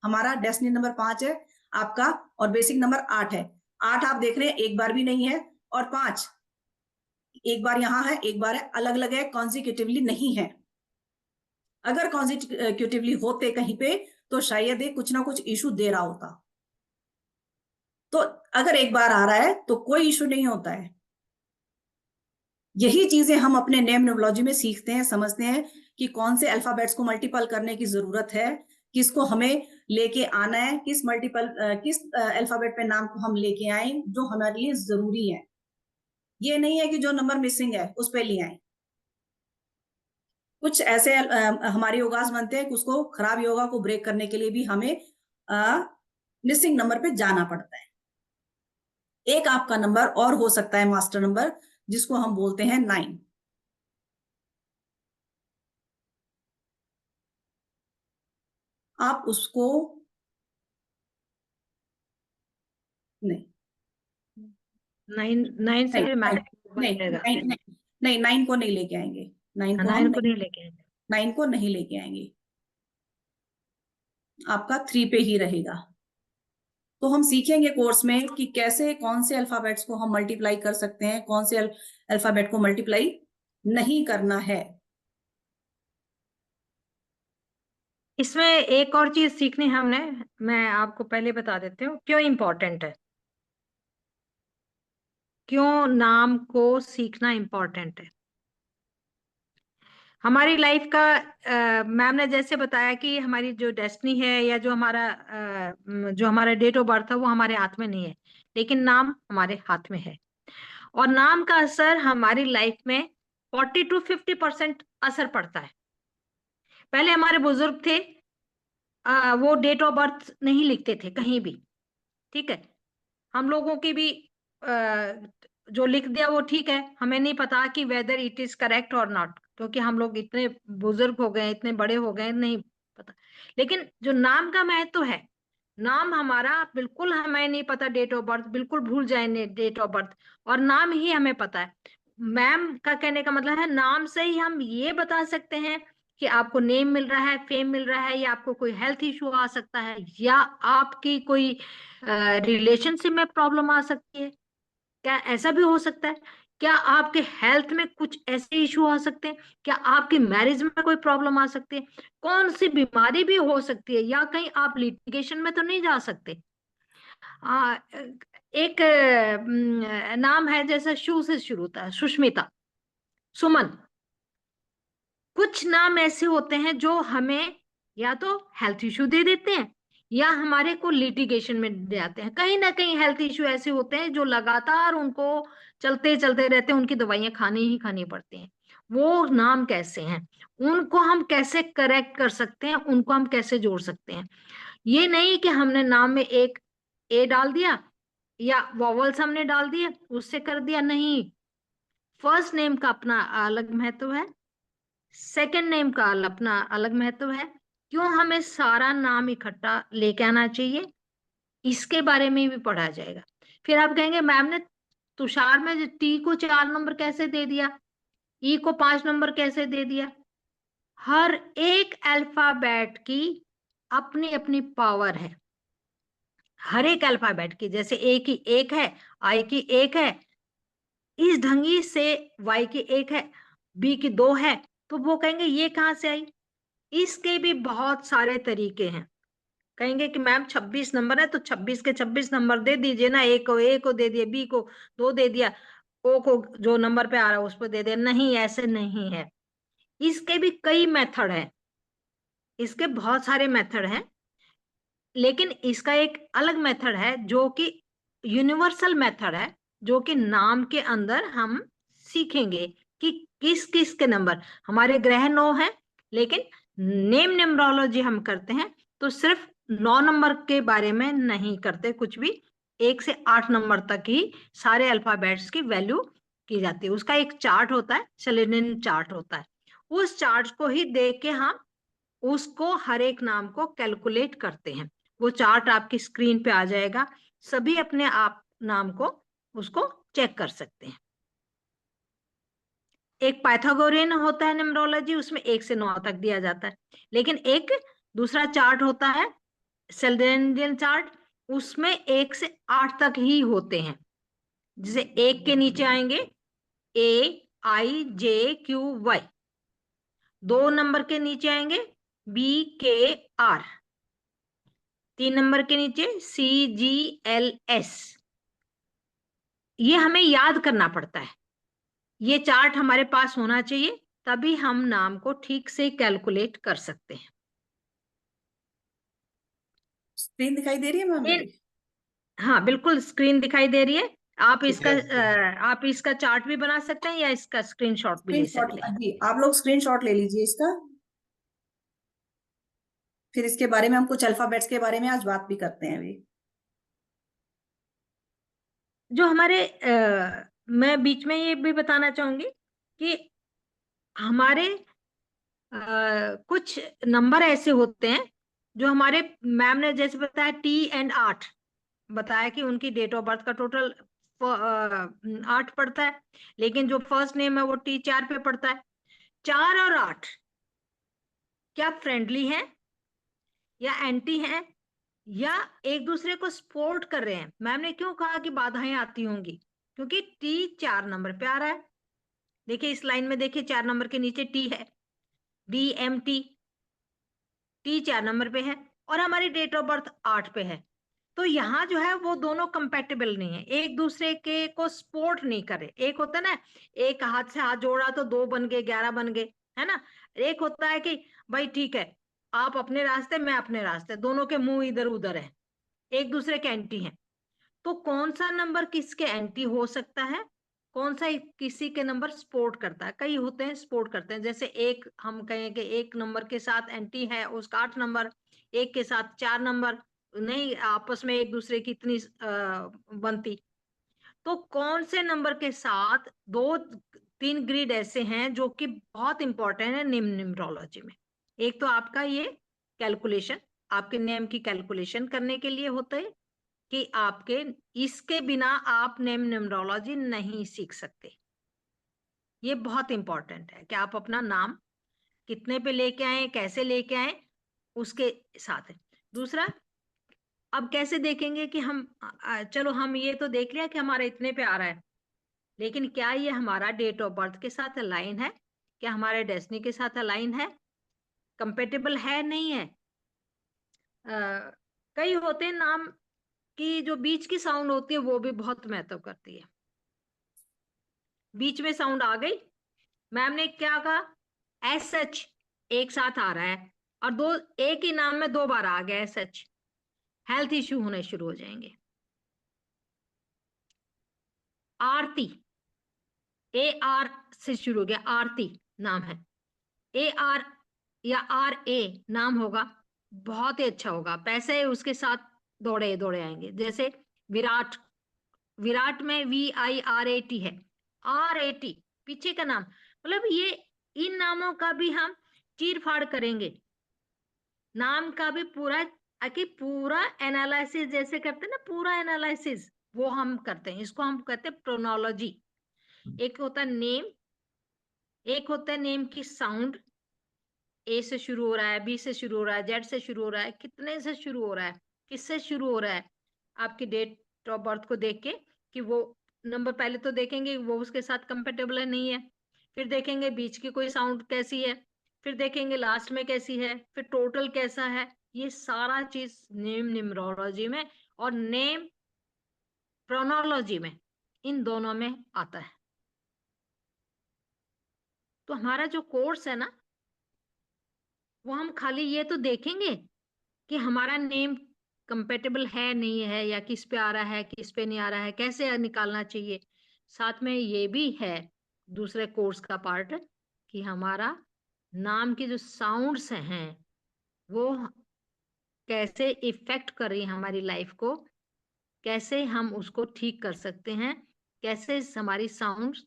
हमारा डेस्टिनी नंबर 5 है आपका, और बेसिक नंबर 8 है। 8 आप देख रहे हैं एक बार भी नहीं है, और 5 एक बार यहां है, एक बार है, अलग अलग है, कॉन्जिक्यूटिवली नहीं है। अगर कॉन्जिक्यूटिवली होते कहीं पे तो शायद ये कुछ ना कुछ इशू दे रहा होता। तो अगर एक बार आ रहा है तो कोई इशू नहीं होता है। यही चीजें हम अपने नेम न्यूमरोलॉजी में सीखते हैं, समझते हैं कि कौन से अल्फाबेट्स को मल्टीपल करने की जरूरत है, किसको हमें लेके आना है, किस अल्फाबेट पे नाम को हम लेके आए जो हमारे लिए जरूरी है। ये नहीं है कि जो नंबर मिसिंग है उस पे ले आए। कुछ ऐसे हमारे योगास बनते हैं कि उसको खराब योगा को ब्रेक करने के लिए भी हमें मिसिंग नंबर पे जाना पड़ता है। एक आपका नंबर और हो सकता है मास्टर नंबर, जिसको हम बोलते हैं 9। आप उसको नहीं 9 से नहीं फिर नहीं मैथ बन नहीं जाएगा। नहीं नहीं नहीं, 9 को नहीं लेके आएंगे, 9 को हम 9 को नहीं, नहीं लेके आएंगे। 9 को नहीं लेके आएंगे, आपका 3 पे ही रहेगा। तो हम सीखेंगे कोर्स में कि कैसे कौन से अल्फाबेट्स को हम मल्टीप्लाई कर सकते हैं, कौन से अल्फाबेट को मल्टीप्लाई नहीं करना है। इसमें एक और चीज सीखनी है हमने, मैं आपको पहले बता देती हूँ क्यों इम्पोर्टेंट है, क्यों नाम को सीखना इम्पोर्टेंट है हमारी लाइफ का। मैम ने जैसे बताया कि हमारी जो डेस्टिनी है या जो हमारा डेट ऑफ बर्थ है वो हमारे हाथ में नहीं है, लेकिन नाम हमारे हाथ में है। और नाम का असर हमारी लाइफ में 40 to 50% असर पड़ता है। पहले हमारे बुजुर्ग थे, वो डेट ऑफ बर्थ नहीं लिखते थे कहीं भी, ठीक है। हम लोगों की भी जो लिख दिया वो ठीक है, हमें नहीं पता कि वेदर इट इज करेक्ट और नॉट, क्योंकि हम लोग इतने बुजुर्ग हो गए, इतने बड़े हो गए, नहीं पता। लेकिन जो नाम का महत्व है, नाम हमारा बिल्कुल हमें नहीं पता डेट ऑफ बर्थ, बिल्कुल भूल जाए डेट ऑफ बर्थ, और नाम ही हमें पता है। मैम का कहने का मतलब है नाम से ही हम ये बता सकते हैं कि आपको नेम मिल रहा है, फेम मिल रहा है, या आपको कोई हेल्थ इशू आ सकता है, या आपकी कोई रिलेशनशिप में प्रॉब्लम आ सकती है। क्या ऐसा भी हो सकता है? क्या आपके हेल्थ में कुछ ऐसे इशू आ सकते हैं? क्या आपकी मैरिज में कोई प्रॉब्लम आ सकती है? कौन सी बीमारी भी हो सकती है? या कहीं आप लिटिगेशन में तो नहीं जा सकते? आ, एक नाम है जैसा शू से शुरू होता है, सुष्मिता, सुमन। कुछ नाम ऐसे होते हैं जो हमें या तो हेल्थ इश्यू दे देते हैं या हमारे को लिटिगेशन में दे आते हैं। कहीं ना कहीं हेल्थ इश्यू ऐसे होते हैं जो लगातार उनको चलते चलते रहते हैं, उनकी दवाइयां खानी ही खानी पड़ती हैं। वो नाम कैसे हैं, उनको हम कैसे करेक्ट कर सकते हैं, उनको हम कैसे जोड़ सकते हैं? ये नहीं कि हमने नाम में एक ए डाल दिया या वॉवल्स हमने डाल दिए उससे कर दिया, नहीं। फर्स्ट नेम का अपना अलग महत्व है, सेकंड नेम का अपना अलग महत्व है। क्यों हमें सारा नाम इकट्ठा लेके आना चाहिए, इसके बारे में भी पढ़ा जाएगा। फिर आप कहेंगे मैम ने तुषार में टी को 4 नंबर कैसे दे दिया, ई को 5 नंबर कैसे दे दिया? हर एक अल्फाबेट की अपनी अपनी पावर है, हर एक अल्फाबेट की। जैसे ए की 1 है, आई की 1 है, इस ढंगी से वाई की 1 है, बी की 2 है, तो वो कहेंगे ये कहां से आई? इसके भी बहुत सारे तरीके हैं। कहेंगे कि मैम 26 नंबर है तो 26 के 26 नंबर दे दीजिए ना, ए को दे दिए, बी को 2 दे दिया, ओ को जो नंबर पे आ रहा है उस पर दे दिया। नहीं, ऐसे नहीं है। इसके भी कई मेथड हैं, इसके बहुत सारे मेथड हैं, लेकिन इसका एक अलग मेथड है जो कि यूनिवर्सल मेथड है, जो कि नाम के अंदर हम सीखेंगे कि किस किस के नंबर। हमारे ग्रह 9 है, लेकिन नेम न्यूमरोलॉजी हम करते हैं तो सिर्फ 9 नंबर के बारे में नहीं करते कुछ भी, 1 से 8 नंबर तक ही सारे अल्फाबेट्स की वैल्यू की जाती है। उसका एक चार्ट होता है, सेलेनियन चार्ट होता है, उस चार्ट को ही देख के हम उसको हर एक नाम को कैलकुलेट करते हैं। वो चार्ट आपकी स्क्रीन पे आ जाएगा, सभी अपने आप नाम को उसको चेक कर सकते हैं। एक पाइथागोरियन होता है न्यूमरोलॉजी, उसमें 1 से 9 तक दिया जाता है। लेकिन एक दूसरा चार्ट होता है सेलेनियन चार्ट, उसमें 1 से 8 तक ही होते हैं। जैसे 1 के नीचे आएंगे AIJQY, 2 नंबर के नीचे आएंगे BKR, 3 नंबर के नीचे CGLS। ये हमें याद करना पड़ता है, ये चार्ट हमारे पास होना चाहिए, तभी हम नाम को ठीक से कैलकुलेट कर सकते हैं। स्क्रीन दिखाई दे रही है मैम मेरी? हाँ बिल्कुल स्क्रीन दिखाई दे रही है। आप इसका चार्ट भी बना सकते हैं या इसका स्क्रीनशॉट भी ले सकते हैं। जी, आप लोग स्क्रीनशॉट ले लीजिए इसका, फिर इसके बारे में हम कुछ अल्फाबेट्स के बारे में आज बात भी करते हैं अभी। जो हमारे मैं बीच में ये भी बताना चाहूंगी कि हमारे कुछ नंबर ऐसे होते हैं जो हमारे मैम ने जैसे बताया टी एंड 8 बताया कि उनकी डेट ऑफ बर्थ का टोटल 8 पड़ता है, लेकिन जो फर्स्ट नेम है वो टी 4 पे पड़ता है। 4 और 8 क्या फ्रेंडली हैं या एंटी हैं या एक दूसरे को सपोर्ट कर रहे हैं? मैम ने क्यों कहा कि बाधाएं आती होंगी? क्योंकि टी 4 नंबर पे आ रहा है। देखिए इस लाइन में, देखिए 4 नंबर के नीचे टी है, DMT, टी 4 नंबर पे है और हमारी डेट ऑफ बर्थ 8 पे है। तो यहाँ जो है वो दोनों कंपेटेबल नहीं है, एक दूसरे के को सपोर्ट नहीं करे। एक होता है ना, एक हाथ से हाथ जोड़ा तो 2 बन गए, 11 बन गए, है ना। एक होता है कि भाई ठीक है, आप अपने रास्ते मैं अपने रास्ते, दोनों के मुंह इधर उधर है, एक दूसरे के एंटी हैं। तो कौन सा नंबर किसके एंटी हो सकता है, कौन सा किसी के नंबर सपोर्ट करता है? कई होते हैं सपोर्ट करते हैं, जैसे एक हम कहें कि एक नंबर के साथ एंटी है उसका 8 नंबर, एक के साथ 4 नंबर, नहीं आपस में एक दूसरे की इतनी बनती। तो कौन से नंबर के साथ 2-3 ग्रिड ऐसे हैं जो कि बहुत इंपॉर्टेंट है न्यूमरोलॉजी में? एक तो आपका ये कैलकुलेशन, आपके नेम की कैलकुलेशन करने के लिए होता है कि आपके इसके बिना आप नेम न्यूमरोलॉजी नहीं सीख सकते। ये बहुत इंपॉर्टेंट है कि आप अपना नाम कितने पे लेके आए, कैसे लेके आए, उसके साथ है। दूसरा, अब कैसे देखेंगे कि हम चलो हम ये तो देख लिया कि हमारा इतने पे आ रहा है, लेकिन क्या ये हमारा डेट ऑफ बर्थ के साथ अलाइन है, क्या हमारे डेस्टिनी के साथ अलाइन है, कंपेटेबल है नहीं है? कई होते हैं नाम की जो बीच की साउंड होती है वो भी बहुत महत्व करती है। बीच में साउंड आ गई, मैम ने क्या कहा, SH एक साथ आ रहा है और दो एक ही नाम में 2 बार आ गया SH, हेल्थ इश्यू होने शुरू हो जाएंगे। आरती, AR से शुरू हो गया, आरती नाम है, AR या RA नाम होगा, बहुत ही अच्छा होगा, पैसे उसके साथ दौड़े दौड़े आएंगे। जैसे विराट, विराट में VIRAT है, RAT पीछे का नाम, मतलब ये इन नामों का भी हम चीर फाड़ करेंगे, नाम का भी पूरा पूरा एनालिसिस जैसे करते हैं ना, पूरा एनालिसिस वो हम करते हैं, इसको हम कहते हैं प्रोनोलॉजी। एक होता है नेम, एक होता है नेम की साउंड, A से शुरू हो रहा है, B से शुरू हो रहा है, Z से शुरू हो रहा है, कितने से शुरू हो रहा है, किससे शुरू हो रहा है, आपकी डेट ऑफ बर्थ को देख के कि वो नंबर पहले तो देखेंगे वो उसके साथ कंपेटेबल है नहीं है, फिर देखेंगे बीच की कोई साउंड कैसी है, फिर देखेंगे लास्ट में कैसी है, फिर टोटल कैसा है। ये सारा चीज नेम न्यूमरोलॉजी में और नेम प्रोनोलॉजी में, इन दोनों में आता है। तो हमारा जो कोर्स है ना, वो हम खाली ये तो देखेंगे कि हमारा नेम कंपेटेबल है नहीं है, या किस पे आ रहा है किस पे नहीं आ रहा है, कैसे निकालना चाहिए। साथ में ये भी है दूसरे कोर्स का पार्ट कि हमारा नाम की जो साउंड्स हैं वो कैसे इफेक्ट कर रही है हमारी लाइफ को, कैसे हम उसको ठीक कर सकते हैं, कैसे हमारी साउंड्स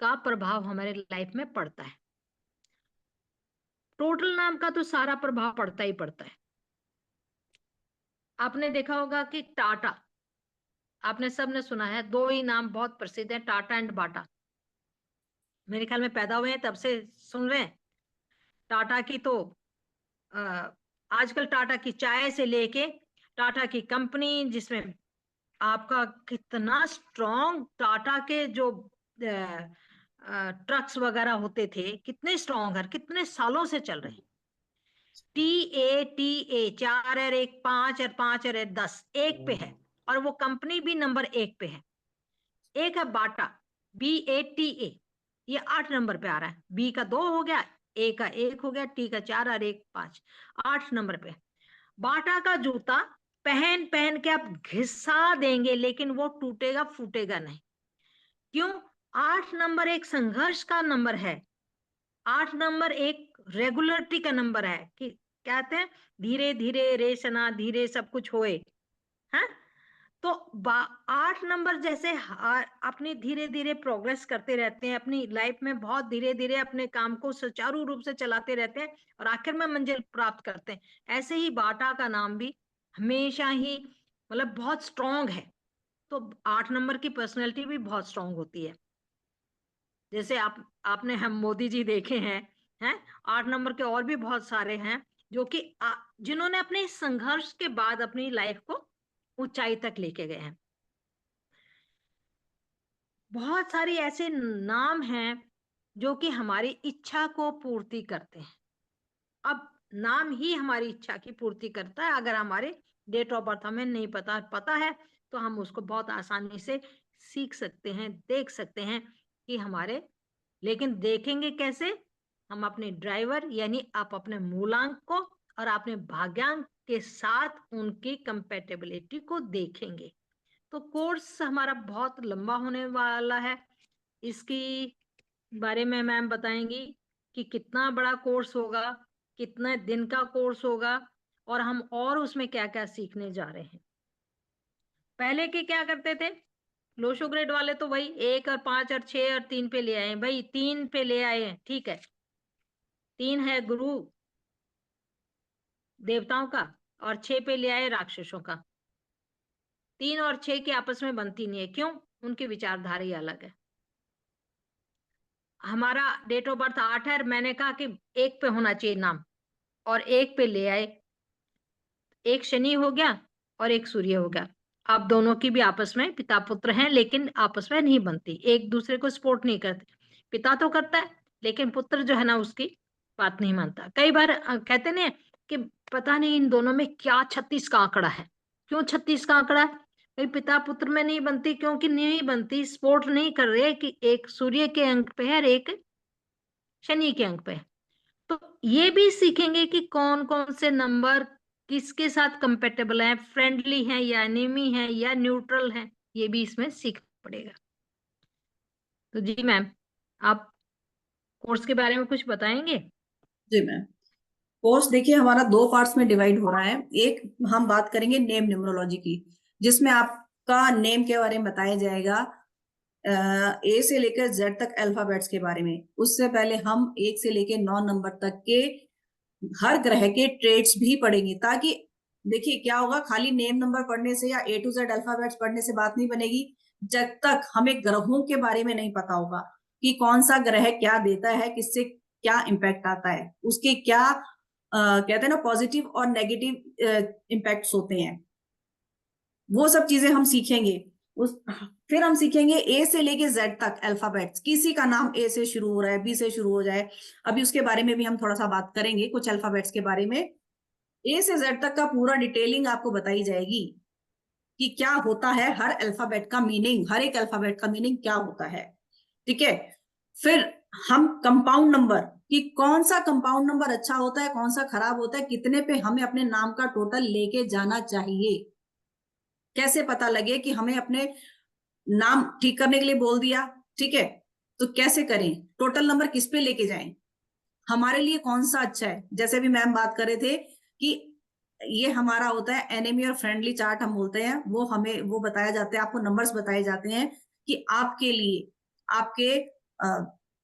का प्रभाव हमारे लाइफ में पड़ता है। टोटल नाम का तो सारा प्रभाव पड़ता ही पड़ता है। आपने देखा होगा कि टाटा, आपने सबने सुना है, 2 ही नाम बहुत प्रसिद्ध है, टाटा एंड बाटा। मेरे ख्याल में पैदा हुए हैं तब से सुन रहे हैं। टाटा की तो आजकल टाटा की चाय से लेके टाटा की कंपनी, जिसमें आपका कितना स्ट्रॉन्ग टाटा के जो ट्रक्स वगैरह होते थे, कितने स्ट्रॉन्ग है, कितने सालों से चल रहे हैं। TATA 4 और 1 5 और 5 और 1 10 एक पे है, और वो कंपनी भी नंबर 1 पे है। एक है बाटा, BATA, ये 8 नंबर पे आ रहा है, B का 2 हो गया, A का 1 हो गया, T का 4 और 1 5, 8 नंबर पे। बाटा का जूता पहन पहन के आप घिसा देंगे लेकिन वो टूटेगा फूटेगा नहीं। क्यों? 8 नंबर एक संघर्ष का नंबर है, 8 नंबर एक रेगुलरिटी का नंबर है, कि कहते हैं धीरे धीरे रेशना धीरे सब कुछ होए, हाँ। तो 8 नंबर जैसे अपनी धीरे धीरे प्रोग्रेस करते रहते हैं, अपनी लाइफ में बहुत धीरे धीरे अपने काम को सुचारू रूप से चलाते रहते हैं और आखिर में मंजिल प्राप्त करते हैं। ऐसे ही बाटा का नाम भी हमेशा ही मतलब बहुत स्ट्रांग है। तो 8 नंबर की पर्सनैलिटी भी बहुत स्ट्रांग होती है। जैसे आपने हम मोदी जी देखे हैं 8 नंबर के और भी बहुत सारे हैं जो कि जिन्होंने अपने संघर्ष के बाद अपनी लाइफ को ऊंचाई तक लेके गए हैं। बहुत सारी ऐसे नाम हैं जो कि हमारी इच्छा को पूर्ति करते हैं। अब नाम ही हमारी इच्छा की पूर्ति करता है। अगर हमारे डेट ऑफ बर्थ हमें नहीं पता है तो हम उसको बहुत आसानी से सीख सकते हैं, देख सकते हैं कि हमारे, लेकिन देखेंगे कैसे? हम अपने ड्राइवर यानी आप अपने मूलांक को और अपने भाग्यांक के साथ उनकी कंपैटिबिलिटी को देखेंगे। तो कोर्स हमारा बहुत लंबा होने वाला है। इसकी बारे में मैम बताएंगी कि कितना बड़ा कोर्स होगा, कितने दिन का कोर्स होगा और हम और उसमें क्या क्या सीखने जा रहे हैं। पहले के क्या करते थे लोशो ग्रेड वाले, तो वही 1 और 5 और 6 और 3 पे ले आए भाई, 3 पे ले आए हैं, ठीक है। 3 है गुरु देवताओं का और 6 पे ले आए राक्षसों का। 3 और 6 की आपस में बनती नहीं है, क्यों? उनकी विचारधारा ही अलग है। हमारा डेट ऑफ बर्थ 8 है, मैंने कहा कि 1 पे होना चाहिए नाम और 1 पे ले आए। एक शनि हो गया और एक सूर्य हो गया। अब दोनों की भी आपस में पिता पुत्र हैं लेकिन आपस में नहीं बनती, एक दूसरे को सपोर्ट नहीं करते। पिता तो करता है लेकिन पुत्र जो है ना उसकी बात नहीं मानता। कई बार कहते नहीं कि पता नहीं इन दोनों में क्या 36 का आंकड़ा है। क्यों 36 का आंकड़ा है? भाई पिता पुत्र में नहीं बनती, क्योंकि नहीं बनती, सपोर्ट नहीं कर रहे कि एक सूर्य के अंक पे है और एक शनि के अंक पे है। तो ये भी सीखेंगे कि कौन कौन से नंबर किसके साथ कंपेटेबल है, फ्रेंडली है या एनिमी है या न्यूट्रल है, ये भी इसमें सीखना पड़ेगा। तो जी मैम, आप कोर्स के बारे में कुछ बताएंगे? जी मैम, कोर्स देखिए हमारा 2 पार्ट्स में डिवाइड हो रहा है। एक हम बात करेंगे नेम न्यूमरोलॉजी की, जिसमें आपका नेम के बारे में बताया जाएगा, ए से लेकर जेड तक अल्फाबेट्स के बारे में। उससे पहले हम 1 से लेकर 9 नंबर तक के हर ग्रह के ट्रेड्स भी पढ़ेंगे, ताकि देखिए क्या होगा, खाली नेम नंबर पढ़ने से या ए टू जेड अल्फाबेट्स पढ़ने से बात नहीं बनेगी जब तक हमें ग्रहों के बारे में नहीं पता होगा कि कौन सा ग्रह क्या देता है, किससे क्या इम्पैक्ट आता है, उसके क्या कहते हैं ना पॉजिटिव और नेगेटिव इम्पैक्ट्स होते हैं। वो सब चीजें हम सीखेंगे। फिर हम सीखेंगे ए से लेके जेड तक अल्फाबेट्स, किसी का नाम ए से शुरू हो रहा है, बी से शुरू हो जाए, अभी उसके बारे में भी हम थोड़ा सा बात करेंगे, कुछ अल्फाबेट्स के बारे में। ए से जेड तक का पूरा डिटेलिंग आपको बताई जाएगी कि क्या होता है, हर अल्फाबेट का मीनिंग, हर एक अल्फाबेट का मीनिंग क्या होता है, ठीक है। फिर हम कंपाउंड नंबर कि कौन सा कंपाउंड नंबर अच्छा होता है, कौन सा खराब होता है, कितने पे हमें अपने नाम का टोटल लेके जाना चाहिए, कैसे पता लगे कि हमें अपने नाम ठीक करने के लिए बोल दिया, ठीक है, तो कैसे करें, टोटल नंबर किस पे लेके जाएं, हमारे लिए कौन सा अच्छा है। जैसे भी मैम बात कर रहे थे कि ये हमारा होता है एनिमी और फ्रेंडली चार्ट हम बोलते हैं, वो हमें वो बताया जाता है, आपको नंबर्स बताए जाते हैं कि आपके लिए आपके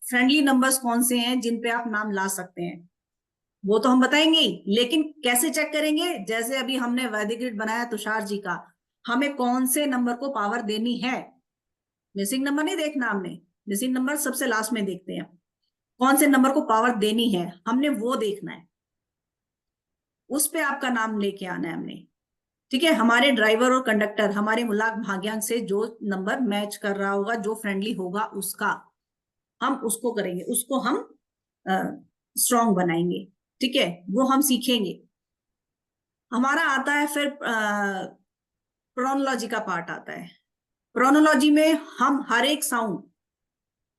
फ्रेंडली नंबर्स कौन से हैं जिन पे आप नाम ला सकते हैं, वो तो हम बताएंगे ही, लेकिन कैसे चेक करेंगे? जैसे अभी हमने वैदिक ग्रिड बनाया तुषार जी का, हमें कौन से नंबर को पावर देनी है, मिसिंग नंबर नहीं देखना हमने, मिसिंग नंबर सबसे लास्ट में देखते हैं, कौन से नंबर को पावर देनी है हमने वो देखना है, उस पे आपका नाम लेके आना है हमने, ठीक है। हमारे ड्राइवर और कंडक्टर हमारे मूलांक भाग्यांक से जो नंबर मैच कर रहा होगा, जो फ्रेंडली होगा, उसका हम उसको करेंगे, उसको हम स्ट्रॉन्ग बनाएंगे, ठीक है, वो हम सीखेंगे। हमारा आता है फिर प्रोनोलॉजी का पार्ट आता है। प्रोनोलॉजी में हम हर एक साउंड,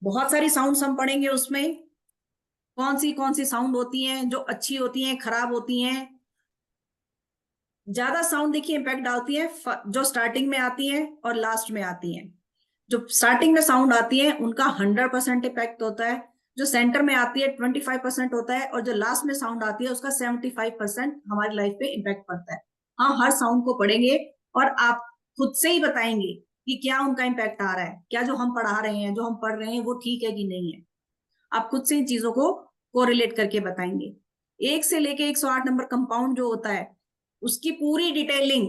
बहुत सारी साउंड्स हम पढ़ेंगे, उसमें कौन सी साउंड होती हैं जो अच्छी होती हैं, खराब होती हैं। ज्यादा साउंड देखिए इम्पैक्ट डालती है जो स्टार्टिंग में आती है और लास्ट में आती है। जो स्टार्टिंग में साउंड आती है उनका 100% इम्पैक्ट होता है, जो सेंटर में आती है 25% होता है, और जो लास्ट में साउंड आती है उसका 75% हमारी लाइफ पे इम्पैक्ट पड़ता है। हाँ, हर साउंड को पढ़ेंगे और आप खुद से ही बताएंगे कि क्या उनका इम्पैक्ट आ रहा है, क्या जो हम पढ़ा रहे हैं, जो हम पढ़ रहे हैं वो ठीक है कि नहीं है। आप खुद से इन चीजों को कोरिलेट करके बताएंगे। 1 से लेके 108 नंबर कंपाउंड जो होता है उसकी पूरी डिटेलिंग,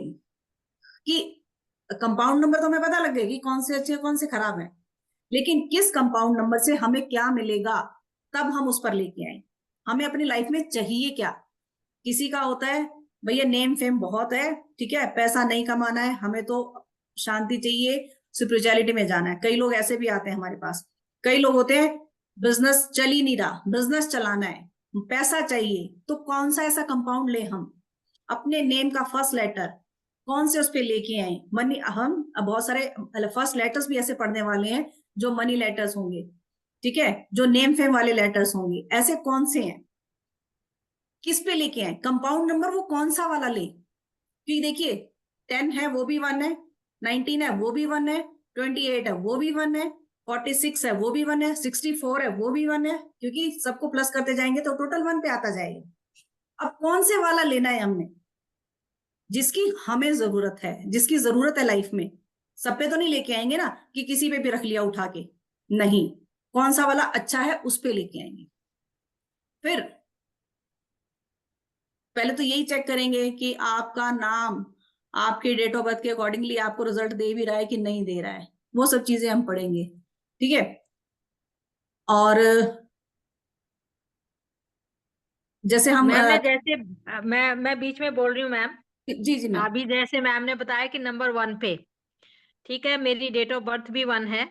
कि कंपाउंड नंबर तो हमें पता लग गया कि कौन से अच्छे कौन से खराब है, लेकिन किस कंपाउंड नंबर से हमें क्या मिलेगा तब हम उस पर लेके आए। हमें अपनी लाइफ में चाहिए क्या। किसी का होता है भैया नेम फेम बहुत है, ठीक है, पैसा नहीं कमाना है, हमें तो शांति चाहिए, स्पिरिचुअलिटी में जाना है। कई लोग ऐसे भी आते हैं हमारे पास। कई लोग होते हैं बिजनेस चल ही नहीं रहा, बिजनेस चलाना है, पैसा चाहिए। तो कौन सा ऐसा कंपाउंड ले हम, अपने नेम का फर्स्ट लेटर कौन से उस पे लेके आए। मनी, हम बहुत सारे फर्स्ट लेटर्स भी ऐसे पढ़ने वाले हैं जो मनी लेटर्स होंगे, ठीक है, जो नेम फेम वाले लेटर्स होंगे। ऐसे कौन से हैं, किस पे लेके आए, कंपाउंड नंबर वो कौन सा वाला ले। क्योंकि देखिए 10 है वो भी 1 है, 19 है वो भी 1 है, 28 है वो भी 1 है, 46 है वो भी 1 है, 64 है वो भी 1 है, क्योंकि सबको प्लस करते जाएंगे तो टोटल 1 पे आता जाएगा। अब कौन से वाला लेना है हमने, जिसकी हमें जरूरत है, जिसकी जरूरत है लाइफ में। सब पे तो नहीं लेके आएंगे ना कि किसी पे भी रख लिया उठा के, नहीं, कौन सा वाला अच्छा है उस पे लेके आएंगे। फिर पहले तो यही चेक करेंगे कि आपका नाम आपके डेट ऑफ बर्थ के अकॉर्डिंगली आपको रिजल्ट दे भी रहा है कि नहीं दे रहा है, वो सब चीजें हम पढ़ेंगे, ठीक है। और जैसे हम मैम मैं बीच में बोल रही हूँ मैम। जी जी मैम। अभी जैसे मैम ने बताया कि नंबर 1 पे, ठीक है, मेरी डेट ऑफ बर्थ भी 1 है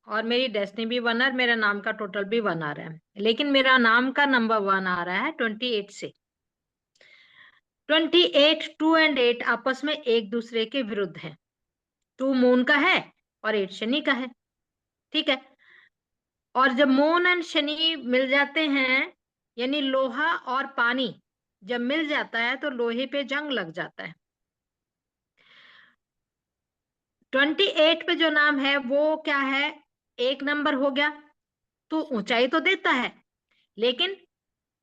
और मेरी डेस्टिनी भी 1 है और मेरा नाम का टोटल भी 1 आ रहा है। लेकिन मेरा नाम का नंबर 1 आ रहा है 28 से। 28, 2 एंड 8 आपस में एक दूसरे के विरुद्ध है। 2 मून का है और 8 शनि का है, ठीक है। और जब मून एंड शनि मिल जाते हैं, यानी लोहा और पानी जब मिल जाता है तो लोहे पे जंग लग जाता है। 28 पे जो नाम है वो क्या है, 1 नंबर हो गया, तो ऊंचाई तो देता है, लेकिन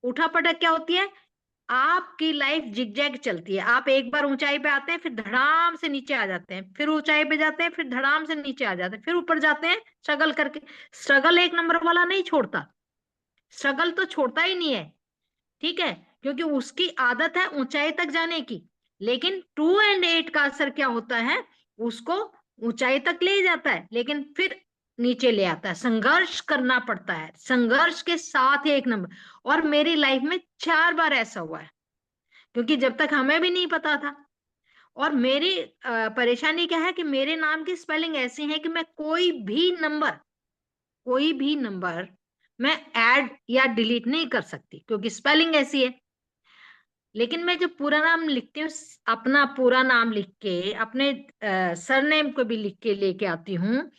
उठा पटक क्या होती है, आपकी लाइफ जिगजैग चलती है। आप एक बार ऊंचाई पे आते हैं, फिर धड़ाम से नीचे आ जाते हैं, फिर ऊंचाई पे जाते हैं, फिर धड़ाम से नीचे आ जाते हैं, फिर ऊपर जाते हैं स्ट्रगल करके। स्ट्रगल 1 नंबर वाला नहीं छोड़ता, स्ट्रगल तो छोड़ता ही नहीं है, ठीक है, क्योंकि उसकी आदत है ऊंचाई तक जाने की। लेकिन 2 एंड 8 का असर क्या होता है, उसको ऊंचाई तक ले जाता है लेकिन फिर नीचे ले आता है। संघर्ष करना पड़ता है, संघर्ष के साथ ही 1 नंबर। और मेरी लाइफ में 4 बार ऐसा हुआ है, क्योंकि जब तक हमें भी नहीं पता था। और मेरी परेशानी क्या है कि मेरे नाम की स्पेलिंग ऐसी है कि मैं कोई भी नंबर मैं ऐड या डिलीट नहीं कर सकती, क्योंकि स्पेलिंग ऐसी है। लेकिन मैं जब पूरा नाम लिखती हूँ, अपना पूरा नाम लिख के अपने सरनेम को भी लिख के लेके आती हूँ,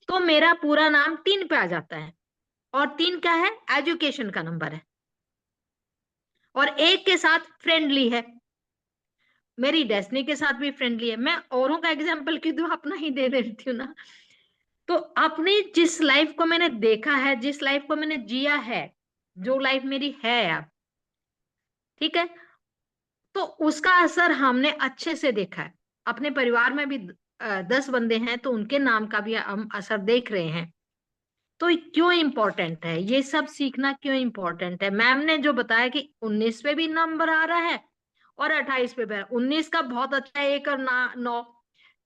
तो मेरा पूरा नाम 3 पे आ जाता है। और 3 क्या है, एजुकेशन का नंबर है। और 1 के साथ फ्रेंडली है, मेरी डेस्टिनी के साथ भी फ्रेंडली है। मैं औरों का एग्जाम्पल क्यों दूं, अपना ही दे देती हूँ ना। तो अपनी जिस लाइफ को मैंने देखा है, जिस लाइफ को मैंने जिया है, जो लाइफ मेरी है अब, ठीक है, तो उसका असर हमने अच्छे से देखा है। अपने परिवार में भी 10 बंदे हैं तो उनके नाम का भी हम असर देख रहे हैं। तो क्यों इंपॉर्टेंट है ये सब सीखना, क्यों इंपॉर्टेंट है। मैम ने जो बताया कि 19 पे भी नंबर आ रहा है और 28 पे भी। 19 का बहुत अच्छा है, 1 और 9,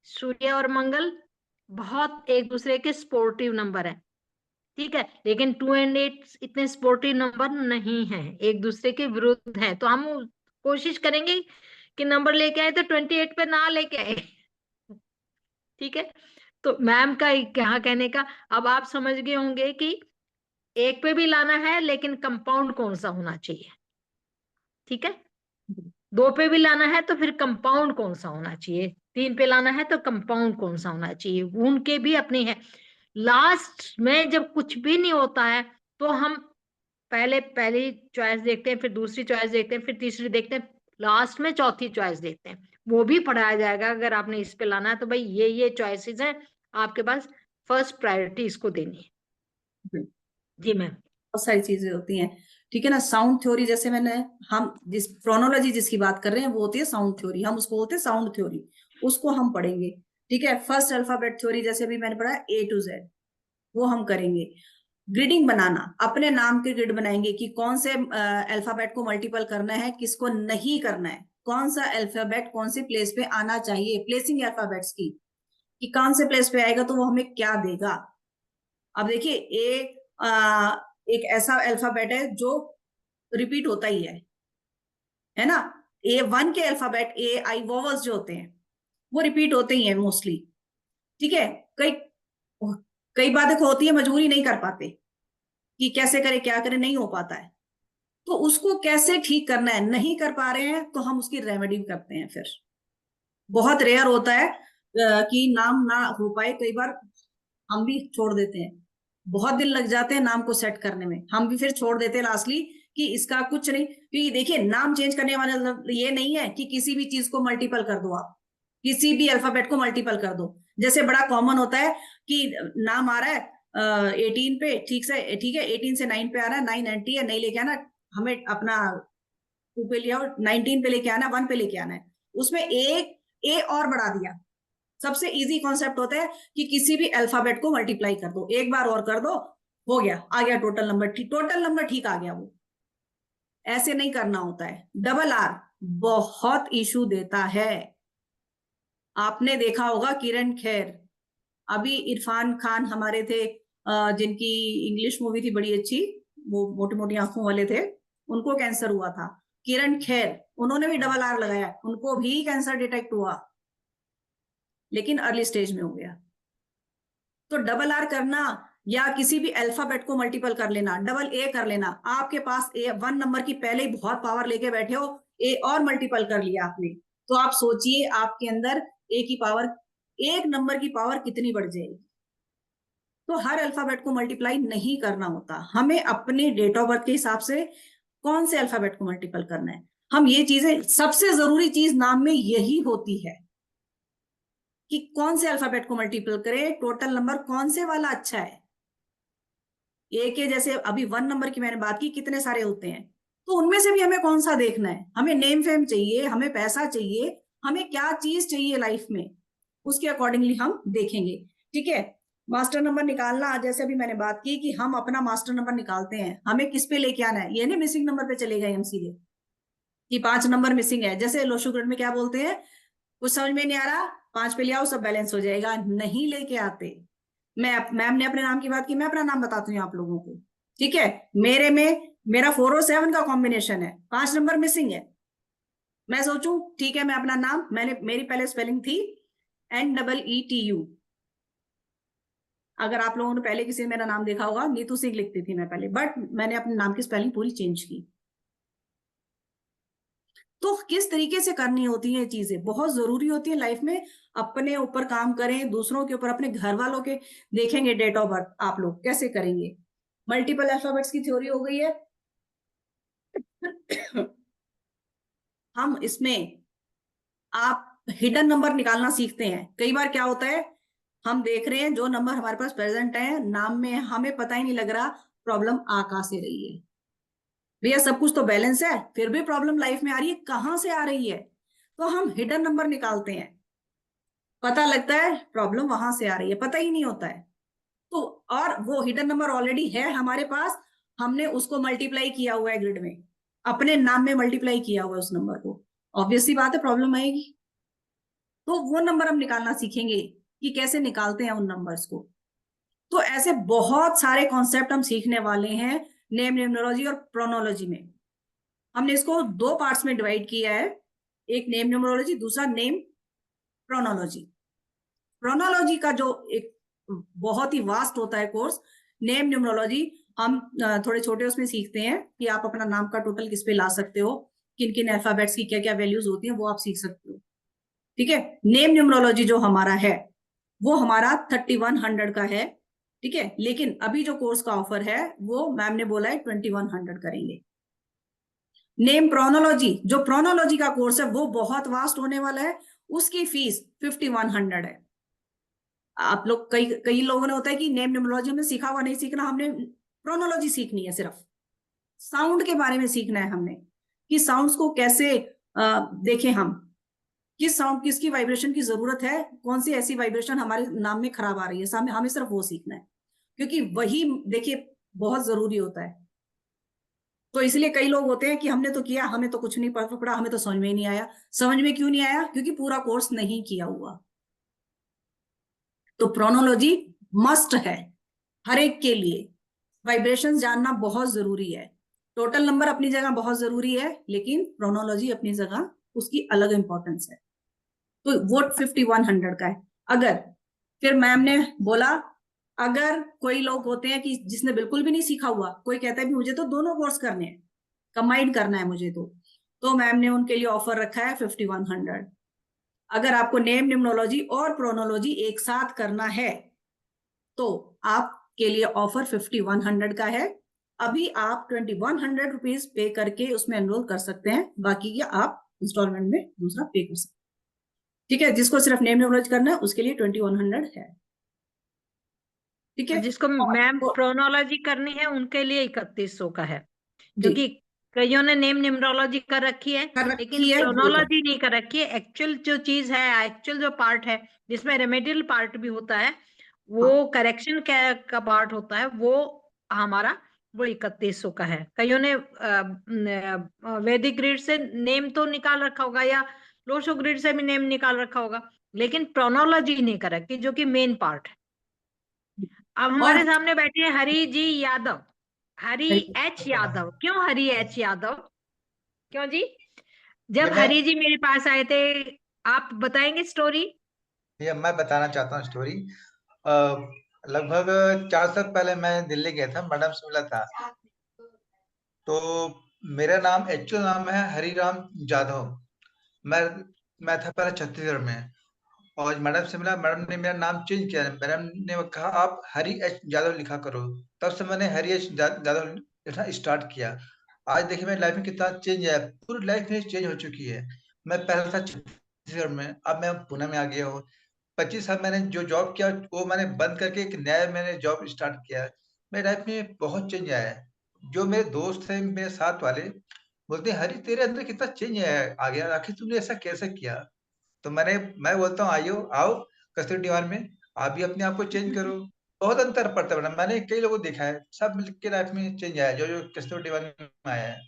सूर्य और मंगल बहुत एक दूसरे के स्पोर्टिव नंबर है, ठीक है। लेकिन 2 एंड 8 इतने स्पोर्टिव नंबर नहीं है, एक दूसरे के विरुद्ध है। तो हम कोशिश करेंगे कि नंबर लेके आए तो 28 पे ना लेके आए, ठीक है। तो मैम का क्या कहने का, अब आप समझ गए होंगे कि 1 पे भी लाना है लेकिन कंपाउंड कौन सा होना चाहिए, ठीक है। 2 पे भी लाना है तो फिर कंपाउंड कौन सा होना चाहिए, 3 पे लाना है तो कंपाउंड कौन सा होना चाहिए, उनके भी अपने हैं। लास्ट में जब कुछ भी नहीं होता है तो हम पहली चॉइस देखते हैं, फिर दूसरी चॉइस देखते हैं, फिर तीसरी देखते हैं, लास्ट में चौथी चॉइस देखते हैं। वो भी पढ़ाया जाएगा। अगर आपने इस पे लाना है तो भाई ये चॉइसेस हैं आपके पास, फर्स्ट प्रायोरिटी इसको देनी है। जी मैम। बहुत सारी चीजें होती हैं, ठीक है ना। साउंड थ्योरी, जैसे हम जिस प्रोनोलॉजी जिसकी बात कर रहे हैं वो होती है साउंड थ्योरी, हम उसको बोलते हैं साउंड थ्योरी, उसको हम पढ़ेंगे, ठीक है, फर्स्ट अल्फाबेट थ्योरी जैसे अभी मैंने पढ़ा A to Z, वो हम करेंगे। ग्रिडिंग बनाना, अपने नाम के ग्रिड बनाएंगे कि कौन से अल्फाबेट को मल्टीपल करना है, किसको नहीं करना है, कौन सा अल्फाबेट कौन से प्लेस पे आना चाहिए, प्लेसिंग अल्फाबेट्स की, कि कौन से प्लेस पे आएगा तो वो हमें क्या देगा। अब देखिए एक ऐसा अल्फाबेट है जो रिपीट होता ही है ना। A1 के अल्फाबेट AI वोवल्स जो होते हैं वो रिपीट होते ही हैं मोस्टली, ठीक है। कई बातें होती है मजबूरी नहीं कर पाते कि कैसे करें क्या करें, नहीं हो पाता है, तो उसको कैसे ठीक करना है, नहीं कर पा रहे हैं तो हम उसकी रेमेडी करते हैं। फिर बहुत रेयर होता है कि नाम ना हो पाए, कई बार हम भी छोड़ देते हैं, बहुत दिन लग जाते हैं नाम को सेट करने में, हम भी फिर छोड़ देते हैं लास्टली कि इसका कुछ नहीं। क्योंकि देखिए नाम चेंज करने वाला मतलब ये नहीं है कि किसी भी चीज को मल्टीपल कर दो, आप किसी भी अल्फाबेट को मल्टीपल कर दो। जैसे बड़ा कॉमन होता है कि नाम आ रहा है 18 पे, ठीक है 18 से 9 पे आ रहा है, 9 एंटी है, नहीं लेके आना, हमें अपना 2 पे ले आओ, 19 पे लेके आना, 1 पे लेके आना है, उसमें एक ए और बढ़ा दिया। सबसे इजी कॉन्सेप्ट होता है कि किसी भी अल्फाबेट को मल्टीप्लाई कर दो, एक बार और कर दो, हो गया, आ गया टोटल नंबर, टोटल नंबर ठीक आ गया। वो ऐसे नहीं करना होता है। डबल आर बहुत इशू देता है। आपने देखा होगा किरण खेर, अभी इरफान खान हमारे थे जिनकी इंग्लिश मूवी थी बड़ी अच्छी, वो मोटी मोटी आंखों वाले थे, उनको कैंसर हुआ था। किरण खेर, उन्होंने भी डबल आर लगाया, उनको भी कैंसर डिटेक्ट हुआ, लेकिन अर्ली स्टेज में हो गया। तो डबल आर करना या किसी भी अल्फाबेट को मल्टीपल कर लेना, डबल ए कर लेना, आपके पास A1 नंबर की पहले ही बहुत पावर लेके बैठे हो, ए और मल्टीपल कर लिया आपने, तो आप सोचिए आपके अंदर ए की पावर, एक नंबर की पावर कितनी बढ़ जाएगी। तो हर अल्फाबेट को मल्टीप्लाई नहीं करना होता, हमें अपने डेट ऑफ बर्थ के हिसाब से कौन से अल्फाबेट को मल्टीपल करना है। हम ये चीजें, सबसे जरूरी चीज नाम में यही होती है कि कौन से अल्फाबेट को मल्टीपल करें, टोटल नंबर कौन से वाला अच्छा है। ए के जैसे अभी 1 नंबर की मैंने बात की, कितने सारे होते हैं, तो उनमें से भी हमें कौन सा देखना है। हमें नेम फेम चाहिए, हमें पैसा चाहिए, हमें क्या चीज चाहिए लाइफ में, उसके अकॉर्डिंगली हम देखेंगे, ठीक है। मास्टर नंबर निकालना, जैसे अभी मैंने बात की कि हम अपना मास्टर नंबर निकालते हैं, हमें किस पे लेके आना है, ये नहीं मिसिंग नंबर पे चले गए हम सीधे कि 5 नंबर मिसिंग है। जैसे लोशो ग्रिड में क्या बोलते हैं, कुछ समझ में नहीं आ रहा, 5 पे ले आओ सब बैलेंस हो जाएगा, नहीं लेके आते। मैम ने अपने नाम की बात की, मैं अपना नाम बताती हूँ आप लोगों को, ठीक है। मेरा 4 और 7 का कॉम्बिनेशन है, 5 नंबर मिसिंग है। मैं सोचूं ठीक है, मैं अपना नाम, मेरी पहले स्पेलिंग थी NEETU, अगर आप लोगों ने पहले किसी ने मेरा नाम देखा होगा, नीतू सिंह लिखती थी मैं पहले, बट मैंने अपने नाम की स्पेलिंग पूरी चेंज की। तो किस तरीके से करनी होती है चीजें, बहुत जरूरी होती है लाइफ में। अपने ऊपर काम करें, दूसरों के ऊपर, अपने घर वालों के देखेंगे डेट ऑफ बर्थ आप लोग कैसे करेंगे। मल्टीपल अल्फाबेट्स की थ्योरी हो गई है। हम इसमें आप हिडन नंबर निकालना सीखते हैं। कई बार क्या होता है, हम देख रहे हैं जो नंबर हमारे पास प्रेजेंट है नाम में, हमें पता ही नहीं लग रहा प्रॉब्लम आ कहां से रही है। भैया सब कुछ तो बैलेंस है, फिर भी प्रॉब्लम लाइफ में आ रही है, कहां से आ रही है। तो हम हिडन नंबर निकालते हैं, पता लगता है प्रॉब्लम वहां से आ रही है, पता ही नहीं होता है। तो और वो हिडन नंबर ऑलरेडी है हमारे पास, हमने उसको मल्टीप्लाई किया हुआ है ग्रिड में, अपने नाम में मल्टीप्लाई किया हुआ है उस नंबर को, ऑब्वियसली बात है प्रॉब्लम आएगी। तो वो नंबर हम निकालना सीखेंगे कि कैसे निकालते हैं उन नंबर्स को। तो ऐसे बहुत सारे कॉन्सेप्ट हम सीखने वाले हैं नेम न्यूमरोलॉजी और प्रोनोलॉजी में। हमने इसको 2 पार्ट्स में डिवाइड किया है, एक नेम न्यूमरोलॉजी, दूसरा नेम प्रोनोलॉजी। प्रोनोलॉजी का जो एक बहुत ही वास्ट होता है कोर्स, नेम न्यूमरोलॉजी हम थोड़े छोटे उसमें सीखते हैं कि आप अपना नाम का टोटल किस पे ला सकते हो, किन किन अल्फाबेट्स की क्या क्या वैल्यूज होती हैं वो आप सीख सकते हो, ठीक है। नेम न्यूमरोलॉजी जो हमारा है वो हमारा 3100 का है, ठीक है। लेकिन अभी जो कोर्स का ऑफर है वो मैम ने बोला है 2100 करेंगे। नेम प्रोनोलॉजी, जो प्रोनोलॉजी का कोर्स है वो बहुत वास्ट होने वाला है, उसकी फीस 5100 है। आप लोग कई लोगों ने होता है कि नेम न्यूमरोलॉजी हमने सीखा हुआ नहीं सीखना, हमने प्रोनोलॉजी सीखनी है, सिर्फ साउंड के बारे में सीखना है हमने कि साउंड्स को कैसे देखें हम, किस साउंड, किसकी वाइब्रेशन की जरूरत है, कौन सी ऐसी वाइब्रेशन हमारे नाम में खराब आ रही है, सामने हमें सिर्फ वो सीखना है, क्योंकि वही देखिए बहुत जरूरी होता है। तो इसलिए कई लोग होते हैं कि हमने तो किया, हमें तो कुछ नहीं पड़ा, हमें तो समझ में ही नहीं आया। समझ में क्यों नहीं आया? क्योंकि पूरा कोर्स नहीं किया हुआ। तो प्रोनोलॉजी मस्ट है हर एक के लिए। वाइब्रेशंस जानना बहुत जरूरी है। टोटल नंबर अपनी जगह बहुत जरूरी है, लेकिन प्रोनोलॉजी अपनी जगह उसकी अलग इंपॉर्टेंस है। तो वो 5100 का है। अगर फिर मैम ने बोला, अगर कोई लोग होते हैं कि जिसने बिल्कुल भी नहीं सीखा हुआ, कोई कहता है भी मुझे तो दोनों कोर्स करने हैं, कंबाइन करना है मुझे, तो मैम ने उनके लिए ऑफर रखा है 5100। अगर आपको नेम, निम्नोलॉजी और प्रोनोलॉजी एक साथ करना है तो आपके लिए ऑफर 5100 का है। अभी आप 2100 रुपीज पे करके उसमें एनरोल कर सकते हैं, बाकी की आप इंस्टॉलमेंट में दूसरा पे कर सकते हैं। ठीक है, जिसको सिर्फ नेम निम्नोलॉजी करना है उसके लिए 2100 है। ठीक है, जिसको मैम और प्रोनोलॉजी करनी है उनके लिए 3100 का है, जी क्योंकि कईयों ने नेम न्यूमरोलॉजी कर रखी है कर लेकिन रखी है वो तो। प्रोनोलॉजी नहीं कर रखी है। एक्चुअल जो चीज है, एक्चुअल जो पार्ट है जिसमें रेमेडियल पार्ट भी होता है, वो हाँ, करेक्शन का पार्ट होता है, वो हमारा वो 3100 का है। कईयों ने वैदिक ग्रिड से नेम तो निकाल रखा होगा या लोशो ग्रिड से भी नेम निकाल रखा होगा, लेकिन प्रोनोलॉजी नहीं कर रखी, जो कि मेन पार्ट है। अब और हमारे सामने बैठे हैं हरि जी यादव, हरि एच यादव। क्यों हरि एच यादव? क्यों जी? ये जब मैं हरि जी मेरे पास आए थे, आप बताएंगे स्टोरी? ये मैं बताना चाहता हूँ स्टोरी। लगभग 4 साल पहले मैं दिल्ली गया था, मैडम से मिला था। तो मेरा नाम, एक्चुअल नाम है हरिराम जाधव। मैं मैं था पहले छत्तीसगढ़ में, और मैडम से मिला। मैडम ने मेरा नाम चेंज किया। मैडम ने कहा आप हरि एच यादव लिखा करो। तब से मैंने हरि एच यादव लिखना स्टार्ट किया। आज देखिए मेरी लाइफ में कितना चेंज है, पूरी लाइफ मेरी चेंज हो चुकी है। मैं पहले था छत्तीसगढ़ में, अब मैं पुणे में आ गया हूँ। 25 साल मैंने जो जॉब किया वो मैंने बंद करके एक नया मैंने जॉब स्टार्ट किया। मेरी लाइफ में बहुत चेंज आया है। जो मेरे दोस्त हैं मेरे साथ वाले, बोलते हैं हरी तेरे अंदर कितना चेंज है आ गया, आखिर तूने ऐसा कैसे किया? तो मैं बोलता हूँ आइयो आओ कस्तूरी दीवान में, आप भी अपने आप को चेंज करो। बहुत अंतर पड़ता है मैडम, मैंने कई लोगों को देखा है, सब मिलके लाइफ में चेंज आया जो जो कस्तूरी दीवान में आया है।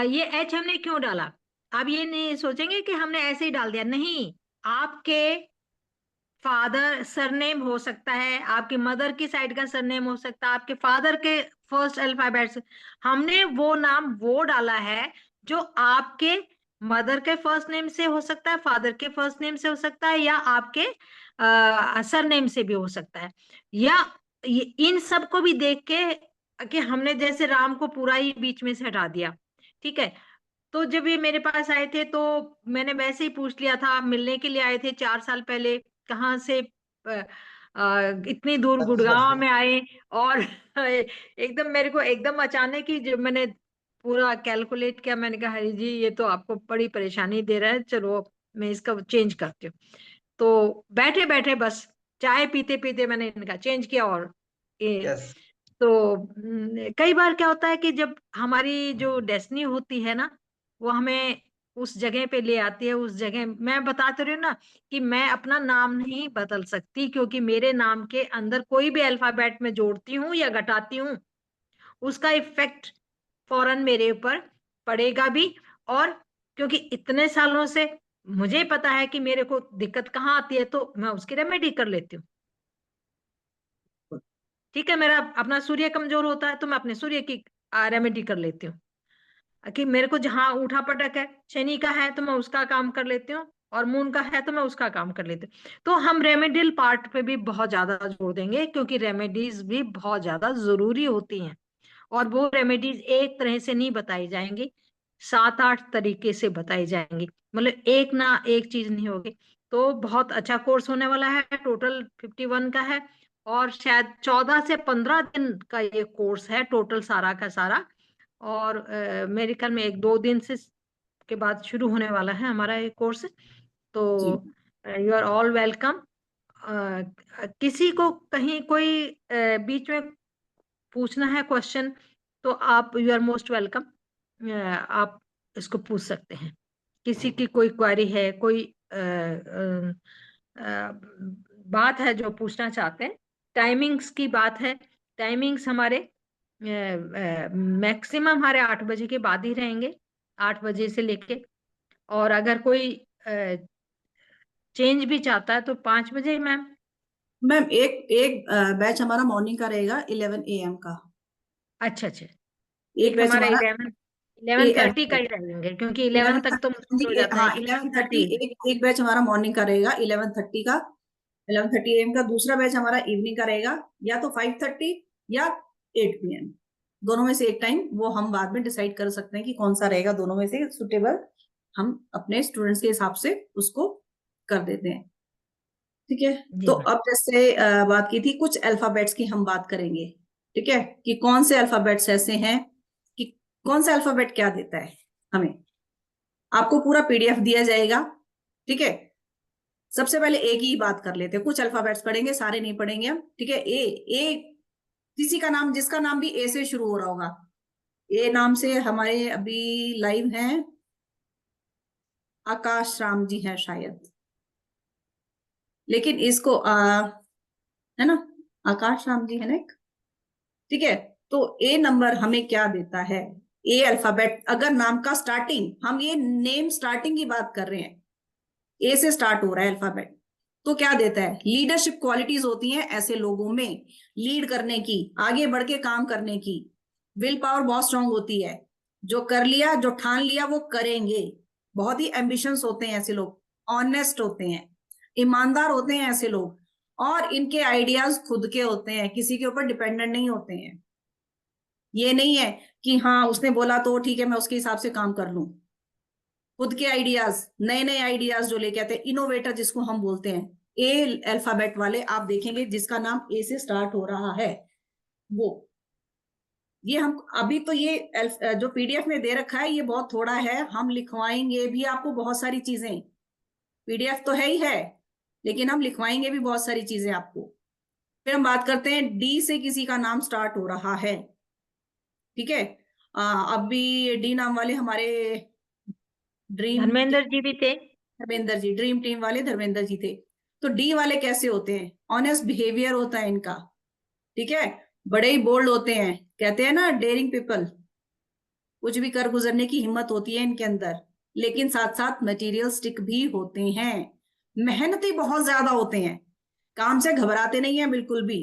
ये एच हमने क्यों डाला? आप ये नहीं सोचेंगे कि हमने ऐसे ही डाल दिया, नहीं। आपके फादर सरनेम हो सकता है, आपकी मदर की साइड का सरनेम हो सकता है, आपके फादर के फर्स्ट अल्फाबेट से हमने वो नाम वो डाला है जो आपके मदर के फर्स्ट नेम से हो सकता है, फादर के फर्स्ट नेम से हो सकता है, या आपके सरनेम से भी हो सकता है, या इन सब को भी देख के कि हमने जैसे राम को पूरा ही बीच में से हटा दिया। ठीक है, तो जब ये मेरे पास आए थे तो मैंने वैसे ही पूछ लिया था, मिलने के लिए आए थे 4 साल पहले, कहाँ से इतनी दूर छत्तीसगढ़ गुड़गांव से। में आए। और एकदम मेरे को एकदम अचानक ही जब मैंने पूरा कैलकुलेट किया, मैंने कहा हरी जी ये तो आपको बड़ी परेशानी दे रहा है, चलो मैं इसका चेंज करती हूँ। तो बैठे बैठे बस चाय पीते पीते मैंने इनका चेंज किया। और यस। तो कई बार क्या होता है कि जब हमारी जो डेस्टिनी होती है ना, वो हमें उस जगह पे ले आती है। उस जगह मैं बताते रही हूँ ना कि मैं अपना नाम नहीं बदल सकती, क्योंकि मेरे नाम के अंदर कोई भी अल्फाबेट में जोड़ती हूँ या घटाती हूँ, उसका इफेक्ट फौरन मेरे ऊपर पड़ेगा भी। और क्योंकि इतने सालों से मुझे पता है कि मेरे को दिक्कत कहाँ आती है, तो मैं उसकी रेमेडी कर लेती हूँ। ठीक है, मेरा अपना सूर्य कमजोर होता है तो मैं अपने सूर्य की रेमेडी कर लेती हूँ। कि मेरे को जहां उठा पटक है, शनि का है तो मैं उसका काम कर लेती हूँ, और मून का है तो मैं उसका काम कर लेती हूँ। तो हम रेमेडियल पार्ट पे भी बहुत ज्यादा जोर देंगे, क्योंकि रेमेडीज भी बहुत ज्यादा जरूरी होती हैं। और वो रेमेडीज एक तरह से नहीं बताई जाएंगी, 7-8 तरीके से बताई जाएंगी, मतलब एक ना एक चीज नहीं होगी। तो बहुत अच्छा कोर्स होने वाला है, टोटल 51 का है, और शायद 14 से 15 दिन का ये कोर्स है टोटल सारा का सारा। और मेरे ख्याल में 1-2 दिन से के बाद शुरू होने वाला है हमारा ये कोर्स। तो जी यू आर ऑल वेलकम। किसी को कहीं कोई बीच में पूछना है क्वेश्चन, तो आप यू आर मोस्ट वेलकम, आप इसको पूछ सकते हैं। किसी की कोई क्वेरी है, कोई बात है जो पूछना चाहते हैं। टाइमिंग्स की बात है, टाइमिंग्स हमारे मैक्सिमम हमारे 8 बजे के बाद ही रहेंगे, 8 बजे से लेके। और अगर कोई चेंज भी चाहता है तो 5 बजे मैम। मैम एक एक बैच हमारा मॉर्निंग का रहेगा 11 AM का। अच्छा अच्छा, एक एक बैच हमारा हमारा 11:30 का ही रहेंगे, क्योंकि 11 तक तो मुश्किल हो जाता है हाँ कि 11:30 30। एक बैच हमारा मॉर्निंग का रहेगा 11:30 का, 11:30 AM का। दूसरा बैच हमारा इवनिंग का रहेगा, या तो 5:30 या 8 PM, दोनों में से एक टाइम वो हम बाद में डिसाइड कर सकते हैं कि कौन सा रहेगा, दोनों में से सुटेबल हम अपने स्टूडेंट्स के हिसाब से उसको कर देते हैं। ठीक है, जी तो मैम। अब जैसे बात की थी कुछ अल्फाबेट्स की हम बात करेंगे। ठीक है, कि कौन से अल्फाबेट्स ऐसे हैं कि कौन सा अल्फाबेट क्या देता है हमें। आपको पूरा PDF दिया जाएगा। ठीक है, सबसे पहले ए की ही बात कर लेते हैं, कुछ अल्फाबेट्स पढ़ेंगे, सारे नहीं पढ़ेंगे हम। ठीक है, ए किसी का नाम, जिसका नाम भी ए से शुरू हो रहा होगा, ए नाम से हमारे अभी लाइव हैं आकाश राम जी हैं शायद, लेकिन इसको है ना, आकाश राम जी है ना एक। ठीक है, तो ए नंबर हमें क्या देता है, ए अल्फाबेट अगर नाम का स्टार्टिंग, हम ये नेम स्टार्टिंग की बात कर रहे हैं, ए से स्टार्ट हो रहा है अल्फाबेट, तो क्या देता है, लीडरशिप क्वालिटीज होती हैं ऐसे लोगों में, लीड करने की, आगे बढ़ के काम करने की, विल पावर बहुत स्ट्रांग होती है, जो कर लिया, जो ठान लिया वो करेंगे, बहुत ही एम्बिशंस होते हैं ऐसे लोग, ऑनेस्ट होते हैं, ईमानदार होते हैं ऐसे लोग, और इनके आइडियाज खुद के होते हैं, किसी के ऊपर डिपेंडेंट नहीं होते हैं। ये नहीं है कि हाँ उसने बोला तो ठीक है मैं उसके हिसाब से काम कर लूं, खुद के आइडियाज, नए नए आइडियाज जो लेके आते हैं, इनोवेटर जिसको हम बोलते हैं, ए अल्फाबेट वाले आप देखेंगे जिसका नाम ए से स्टार्ट हो रहा है वो, ये हम अभी तो ये जो PDF में दे रखा है ये बहुत थोड़ा है, हम लिखवाएंगे भी आपको बहुत सारी चीजें, PDF तो है ही है, लेकिन हम लिखवाएंगे भी बहुत सारी चीजें आपको। फिर हम बात करते हैं डी से किसी का नाम स्टार्ट हो रहा है। ठीक है, अभी डी नाम वाले हमारे धर्मेंद्र जी भी थे। धर्मेंद्र जी, ड्रीम टीम वाले धर्मेंद्र जी थे। तो डी वाले कैसे होते हैं, ऑनेस्ट बिहेवियर होता है इनका। ठीक है, बड़े ही बोल्ड होते हैं, कहते हैं ना डेयरिंग पीपल, कुछ भी कर गुजरने की हिम्मत होती है इनके अंदर, लेकिन साथ साथ मटेरियलिस्टिक भी होते हैं, मेहनती बहुत ज्यादा होते हैं, काम से घबराते नहीं है बिल्कुल भी,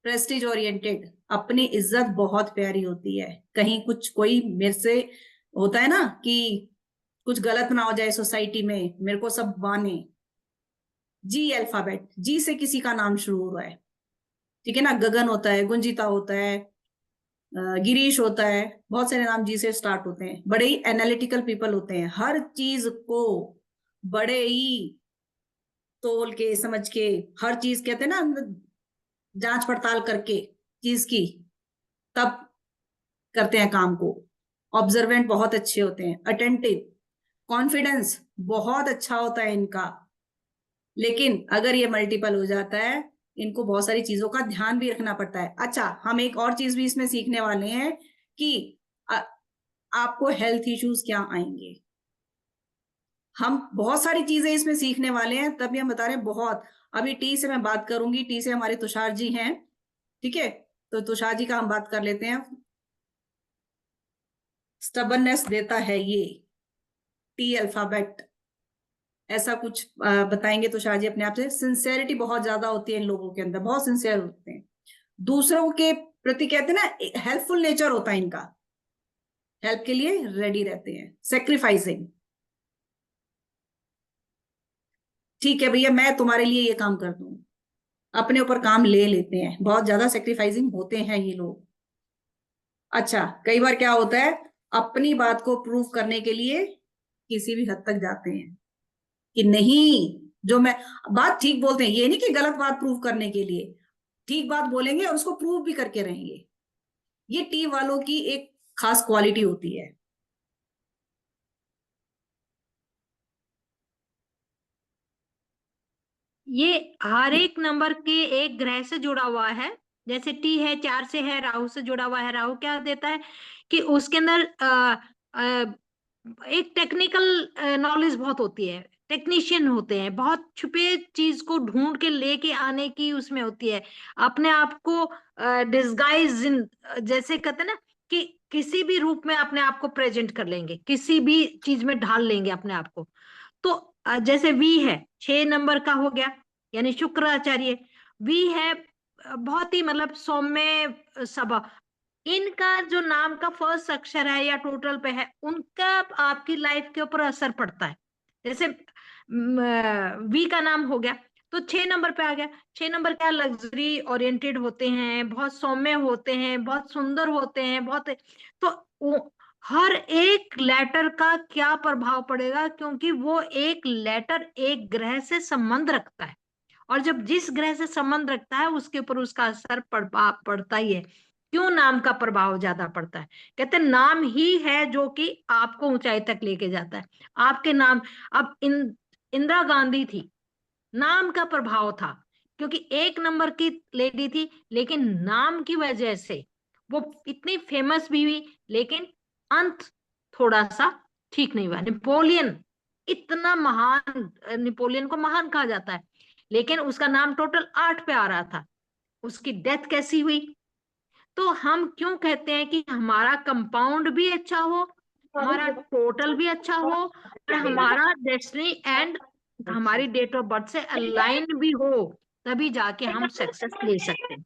प्रेस्टीज ओरिएंटेड, अपनी इज्जत बहुत प्यारी होती है, कहीं कुछ कोई मेरे से होता है ना कि कुछ गलत ना हो जाए सोसाइटी में, मेरे को सब माने। जी अल्फाबेट, जी से किसी का नाम शुरू हो रहा है, ठीक है ना, गगन होता है, गुंजिता होता है, गिरीश होता है, बहुत सारे नाम जी से स्टार्ट होते हैं, बड़े ही एनालिटिकल पीपल होते हैं, हर चीज को बड़े ही तोल के समझ के, हर चीज कहते हैं ना जांच पड़ताल करके चीज की, तब करते हैं काम को। ऑब्जर्वेंट बहुत अच्छे होते हैं, अटेंटिव, कॉन्फिडेंस बहुत अच्छा होता है इनका, लेकिन अगर ये मल्टीपल हो जाता है इनको बहुत सारी चीजों का ध्यान भी रखना पड़ता है। अच्छा, हम एक और चीज भी इसमें सीखने वाले हैं कि आपको हेल्थ इश्यूज क्या आएंगे, हम बहुत सारी चीजें इसमें सीखने वाले हैं, तभी हम बता रहे हैं बहुत। अभी टी से मैं बात करूंगी, टी से हमारे तुषार जी हैं। ठीक है, तो तुषार जी का हम बात कर लेते हैं। स्टबननेस देता है ये टी अल्फाबेट, ऐसा कुछ बताएंगे तुषार जी अपने आप से। सिंसेरिटी बहुत ज्यादा होती है इन लोगों के अंदर, बहुत सिंसियर होते हैं, दूसरों के प्रति कहते हैं ना हेल्पफुल नेचर होता है इनका, हेल्प के लिए रेडी रहते हैं, सेक्रीफाइसिंग, ठीक है भैया मैं तुम्हारे लिए ये काम कर दूं, अपने ऊपर काम ले लेते हैं, बहुत ज्यादा सेक्रीफाइसिंग होते हैं ये लोग। अच्छा, कई बार क्या होता है, अपनी बात को प्रूव करने के लिए किसी भी हद तक जाते हैं कि नहीं जो मैं बात ठीक बोलते हैं, ये नहीं कि गलत बात प्रूव करने के लिए ठीक बात बोलेंगे और उसको प्रूव भी करके रहेंगे, ये टी वालों की एक खास क्वालिटी होती है। ये हर एक नंबर के एक ग्रह से जुड़ा हुआ है, जैसे टी है 4 से है, राहु से जुड़ा हुआ है। राहु क्या देता है कि उसके अंदर एक टेक्निकल नॉलेज बहुत होती है, टेक्नीशियन होते हैं, बहुत छुपे चीज को ढूंढ के लेके आने की उसमें होती है, अपने आप को डिस्गाइज जैसे कहते हैं ना कि किसी भी रूप में अपने आप को प्रेजेंट कर लेंगे, किसी भी चीज में ढाल लेंगे अपने आप को। तो जैसे वी है 6 नंबर का हो गया, यानी शुक्राचार्य। वी है बहुत ही मतलब सौम्य स्वभाव। इनका जो नाम का फर्स्ट अक्षर है या टोटल पे है, उनका आपकी लाइफ के ऊपर असर पड़ता है। जैसे वी का नाम हो गया तो 6 नंबर पे आ गया। 6 नंबर क्या, लग्जरी ओरिएंटेड होते हैं, बहुत सौम्य होते हैं, बहुत सुंदर होते हैं, बहुत। तो हर एक लेटर का क्या प्रभाव पड़ेगा, क्योंकि वो एक लेटर एक ग्रह से संबंध रखता है, और जब जिस ग्रह से संबंध रखता है उसके ऊपर उसका असर पड़ता ही है। क्यों नाम का प्रभाव ज्यादा पड़ता है? कहते हैं नाम ही है जो कि आपको ऊंचाई तक लेके जाता है। आपके नाम, अब इंदिरा गांधी थी, नाम का प्रभाव था, क्योंकि 1 नंबर की लेडी थी, लेकिन नाम की वजह से वो इतनी फेमस भी हुई, लेकिन अंत थोड़ा सा ठीक नहीं हुआ। नेपोलियन, इतना महान, नेपोलियन को महान कहा जाता है, लेकिन उसका नाम टोटल 8 पे आ रहा था, उसकी डेथ कैसी हुई? तो हम क्यों कहते हैं कि हमारा कंपाउंड भी अच्छा हो, हमारा टोटल भी अच्छा हो, और हमारा डेस्टिनी एंड हमारी डेट ऑफ बर्थ से अलाइन भी हो, तभी जाके हम सक्सेस ले सकते हैं।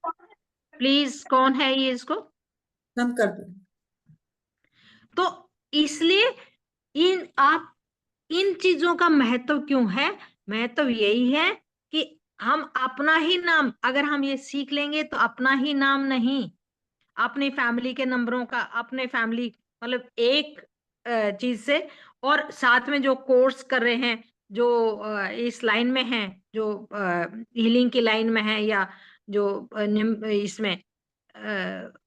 प्लीज, कौन है ये, इसको हम कर दो। तो इसलिए इन चीजों का महत्व क्यों है? महत्व यही है कि हम अपना ही नाम, अगर हम ये सीख लेंगे तो अपना ही नाम नहीं, अपनी फैमिली के नंबरों का, अपने फैमिली मतलब एक चीज से, और साथ में जो कोर्स कर रहे हैं, जो इस लाइन में हैं, जो हीलिंग की लाइन में है, या जो इसमें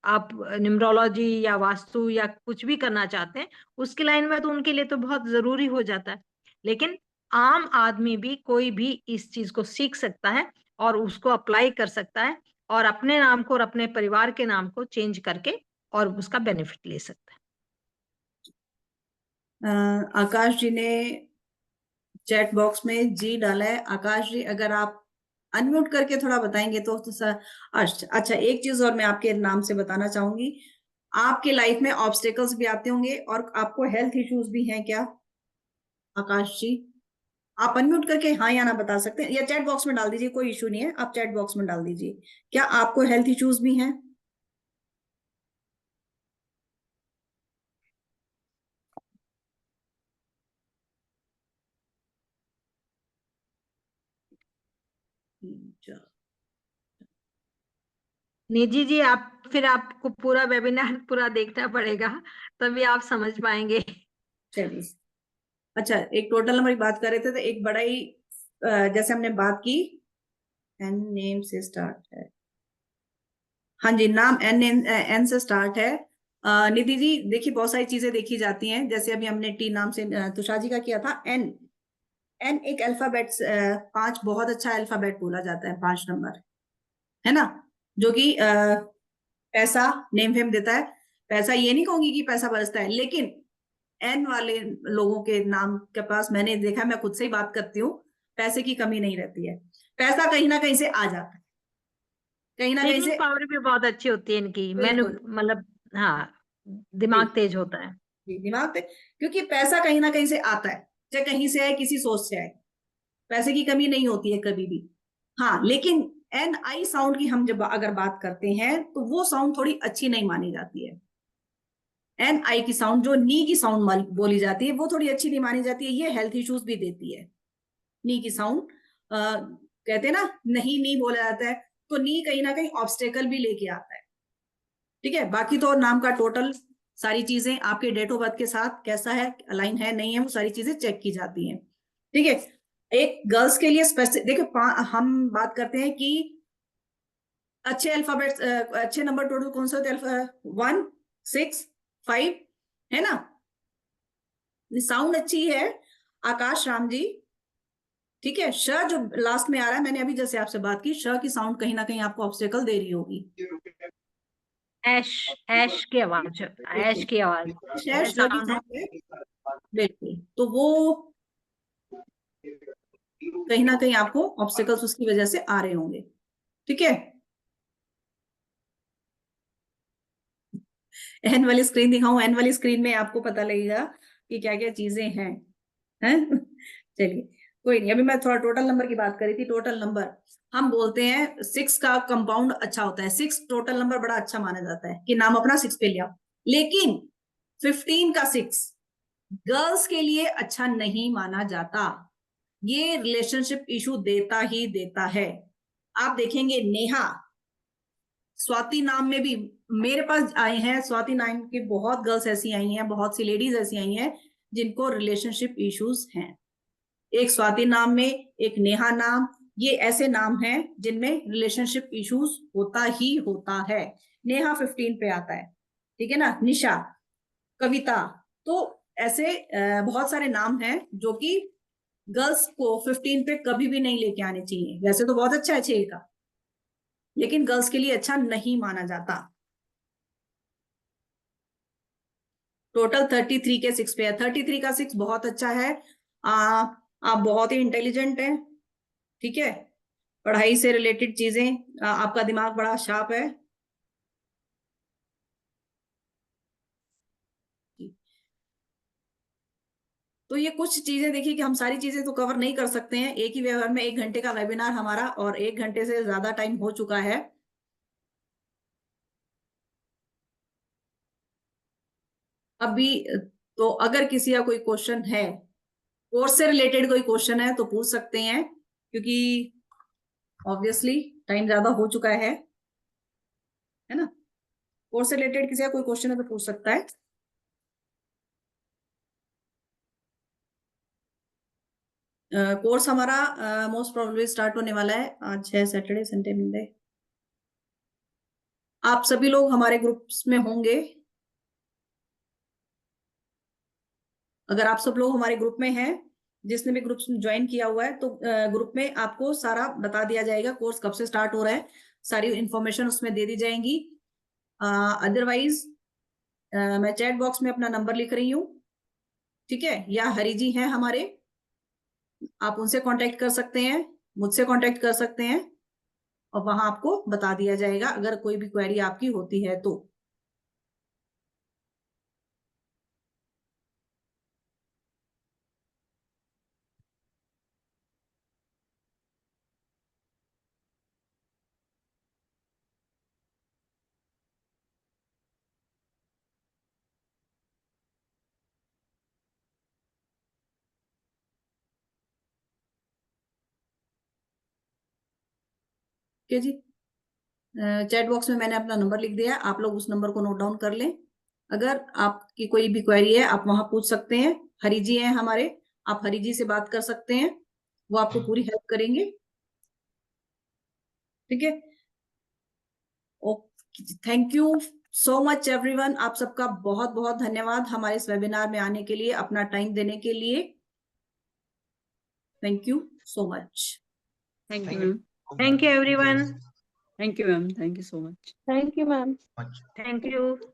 आप न्यूमरोलॉजी या वास्तु या कुछ भी करना चाहते हैं उसकी लाइन में, तो उनके लिए तो बहुत जरूरी हो जाता है। लेकिन आम आदमी भी, कोई भी इस चीज को सीख सकता है और उसको अप्लाई कर सकता है, और अपने नाम को और अपने परिवार के नाम को चेंज करके और उसका बेनिफिट ले सकता है। आकाश जी ने चैट बॉक्स में जी डाला है। आकाश जी, अगर आप अनम्यूट करके थोड़ा बताएंगे तो अच्छा, एक चीज और मैं आपके नाम से बताना चाहूंगी, आपके लाइफ में ऑब्स्टेकल्स भी आते होंगे और आपको हेल्थ इश्यूज भी हैं क्या आकाश जी? आप अनम्यूट करके हाँ या ना बता सकते हैं, या चैट बॉक्स में डाल दीजिए, कोई इशू नहीं है, आप चैट बॉक्स में डाल दीजिए। क्या आपको हेल्थ इश्यूज भी हैं? निधि जी, आप फिर आपको पूरा वेबिनार पूरा देखना पड़ेगा, तभी आप समझ पाएंगे। चलिए, अच्छा, एक टोटल नंबर की बात कर रहे थे, तो एक बड़ा ही जैसे हमने बात की, एन नेम से स्टार्ट है। हाँ जी, नाम एन से स्टार्ट है। निधि जी, देखिए बहुत सारी चीजें देखी जाती हैं, जैसे अभी हमने टी नाम से तुषार जी का किया था। एन एक अल्फाबेट, 5 बहुत अच्छा अल्फाबेट बोला जाता है, 5 नंबर है ना, जो कि पैसा नेम फेम देता है। पैसा ये नहीं कहूंगी कि पैसा बरसता है, लेकिन एन वाले लोगों के नाम के पास मैंने देखा, मैं खुद से ही बात करती हूँ, पैसे की कमी नहीं रहती है, पैसा कहीं ना कहीं से आ जाता है, कहीं ना कहीं थिंकिंग से। पावर भी बहुत अच्छी होती है इनकी, मैंने बिल्कुल मतलब, हाँ, दिमाग तेज होता है। जी, दिमाग पे, क्योंकि पैसा कहीं ना कहीं से आता है, चाहे कहीं से आए, किसी सोच से आए, पैसे की कमी नहीं होती है कभी भी। हाँ, लेकिन एन आई साउंड की हम जब अगर बात करते हैं तो वो साउंड थोड़ी अच्छी नहीं मानी जाती है। एन आई की साउंड, जो नी की साउंड बोली जाती है, वो थोड़ी अच्छी नहीं मानी जाती है, ये हेल्थ इश्यूज भी देती है। नी की साउंड कहते हैं ना, नहीं नी बोला जाता है, तो नी कहीं ना कहीं ऑब्स्टेकल भी लेके आता है। ठीक है, बाकी तो नाम का टोटल सारी चीजें आपके डेट ऑफ बर्थ के साथ कैसा है, अलाइन है नहीं है, वो सारी चीजें चेक की जाती हैं। ठीक है, एक गर्ल्स के लिए स्पेसिफिक देखो, हम बात करते हैं कि अच्छे अल्फाबेट्स, अच्छे नंबर टोटल कौन से होते हैं? 1, 6, 5 है ना, साउंड अच्छी है आकाश राम जी। ठीक है, श जो लास्ट में आ रहा है, मैंने अभी जैसे आपसे बात की, श की साउंड कहीं ना कहीं आपको ऑब्स्टेकल दे रही होगी। ऐश, ऐश की आवाज, ऐश की आवाज श की साउंड है, बिल्कुल, तो वो कहीं ना कहीं आपको ऑब्स्टिकल्स उसकी वजह से आ रहे होंगे, ठीक है। एन वाली स्क्रीन दिखाऊं? एन वाली स्क्रीन में आपको पता लगेगा कि क्या क्या चीजें हैं, हैं? चलिए कोई नहीं, अभी मैं थोड़ा टोटल नंबर की बात करी थी। टोटल नंबर हम बोलते हैं 6 का कंपाउंड अच्छा होता है, 6 टोटल नंबर बड़ा अच्छा माना जाता है कि नाम अपना 6 पे लिया, लेकिन 15 का 6 गर्ल्स के लिए अच्छा नहीं माना जाता। ये रिलेशनशिप इशू देता ही देता है। आप देखेंगे नेहा, स्वाति नाम में भी मेरे पास आए हैं, स्वाति नाम की बहुत गर्ल्स ऐसी आई हैं, बहुत सी लेडीज ऐसी आई हैं जिनको रिलेशनशिप इश्यूज हैं। एक स्वाति नाम में, एक नेहा नाम, ये ऐसे नाम हैं जिनमें रिलेशनशिप इश्यूज होता ही होता है। नेहा 15 पे आता है, ठीक है ना, निशा, कविता, तो ऐसे बहुत सारे नाम हैं जो कि गर्ल्स को 15 पे कभी भी नहीं लेके आने चाहिए। वैसे तो बहुत अच्छा है 6 का, लेकिन गर्ल्स के लिए अच्छा नहीं माना जाता। टोटल 33 के 6 पे है। 33 का 6 बहुत अच्छा है। आप बहुत ही इंटेलिजेंट हैं, ठीक है, पढ़ाई से रिलेटेड चीजें, आपका दिमाग बड़ा शार्प है। तो ये कुछ चीजें देखिए कि हम सारी चीजें तो कवर नहीं कर सकते हैं एक ही वेबिनार में। 1 घंटे का वेबिनार हमारा, और 1 घंटे से ज्यादा टाइम हो चुका है। अभी तो अगर किसी का कोई क्वेश्चन है, कोर्स से रिलेटेड कोई क्वेश्चन है तो पूछ सकते हैं, क्योंकि ऑब्वियसली टाइम ज्यादा हो चुका है ना। कोर्स से रिलेटेड किसी का कोई क्वेश्चन है तो पूछ सकता है। कोर्स हमारा मोस्ट प्रोबेबली स्टार्ट होने वाला है, आज है सैटरडे, संडे, मंडे। आप सभी लोग हमारे ग्रुप्स में होंगे। अगर आप सब लोग हमारे ग्रुप में हैं, जिसने भी ग्रुप ज्वाइन किया हुआ है, तो ग्रुप में आपको सारा बता दिया जाएगा कोर्स कब से स्टार्ट हो रहा है, सारी इंफॉर्मेशन उसमें दे दी जाएंगी। अदरवाइज मैं चैट बॉक्स में अपना नंबर लिख रही हूँ, ठीक है, या हरि जी हैं हमारे, आप उनसे कांटेक्ट कर सकते हैं, मुझसे कांटेक्ट कर सकते हैं, और वहां आपको बता दिया जाएगा अगर कोई भी क्वेरी आपकी होती है तो। ठीक है जी, चैट बॉक्स में मैंने अपना नंबर लिख दिया है, आप लोग उस नंबर को नोट डाउन कर लें। अगर आपकी कोई भी क्वेरी है आप वहां पूछ सकते हैं। हरि जी हैं हमारे, आप हरि जी से बात कर सकते हैं, वो आपको पूरी हेल्प करेंगे, ठीक है। Okay, thank you so much everyone. आप सबका बहुत बहुत धन्यवाद हमारे इस वेबिनार में आने के लिए, अपना टाइम देने के लिए। Thank you so much. Thank Thank you, you. ma'am. Thank you everyone. Thank you, ma'am. Thank you so much. Thank you, ma'am. Much. Thank you.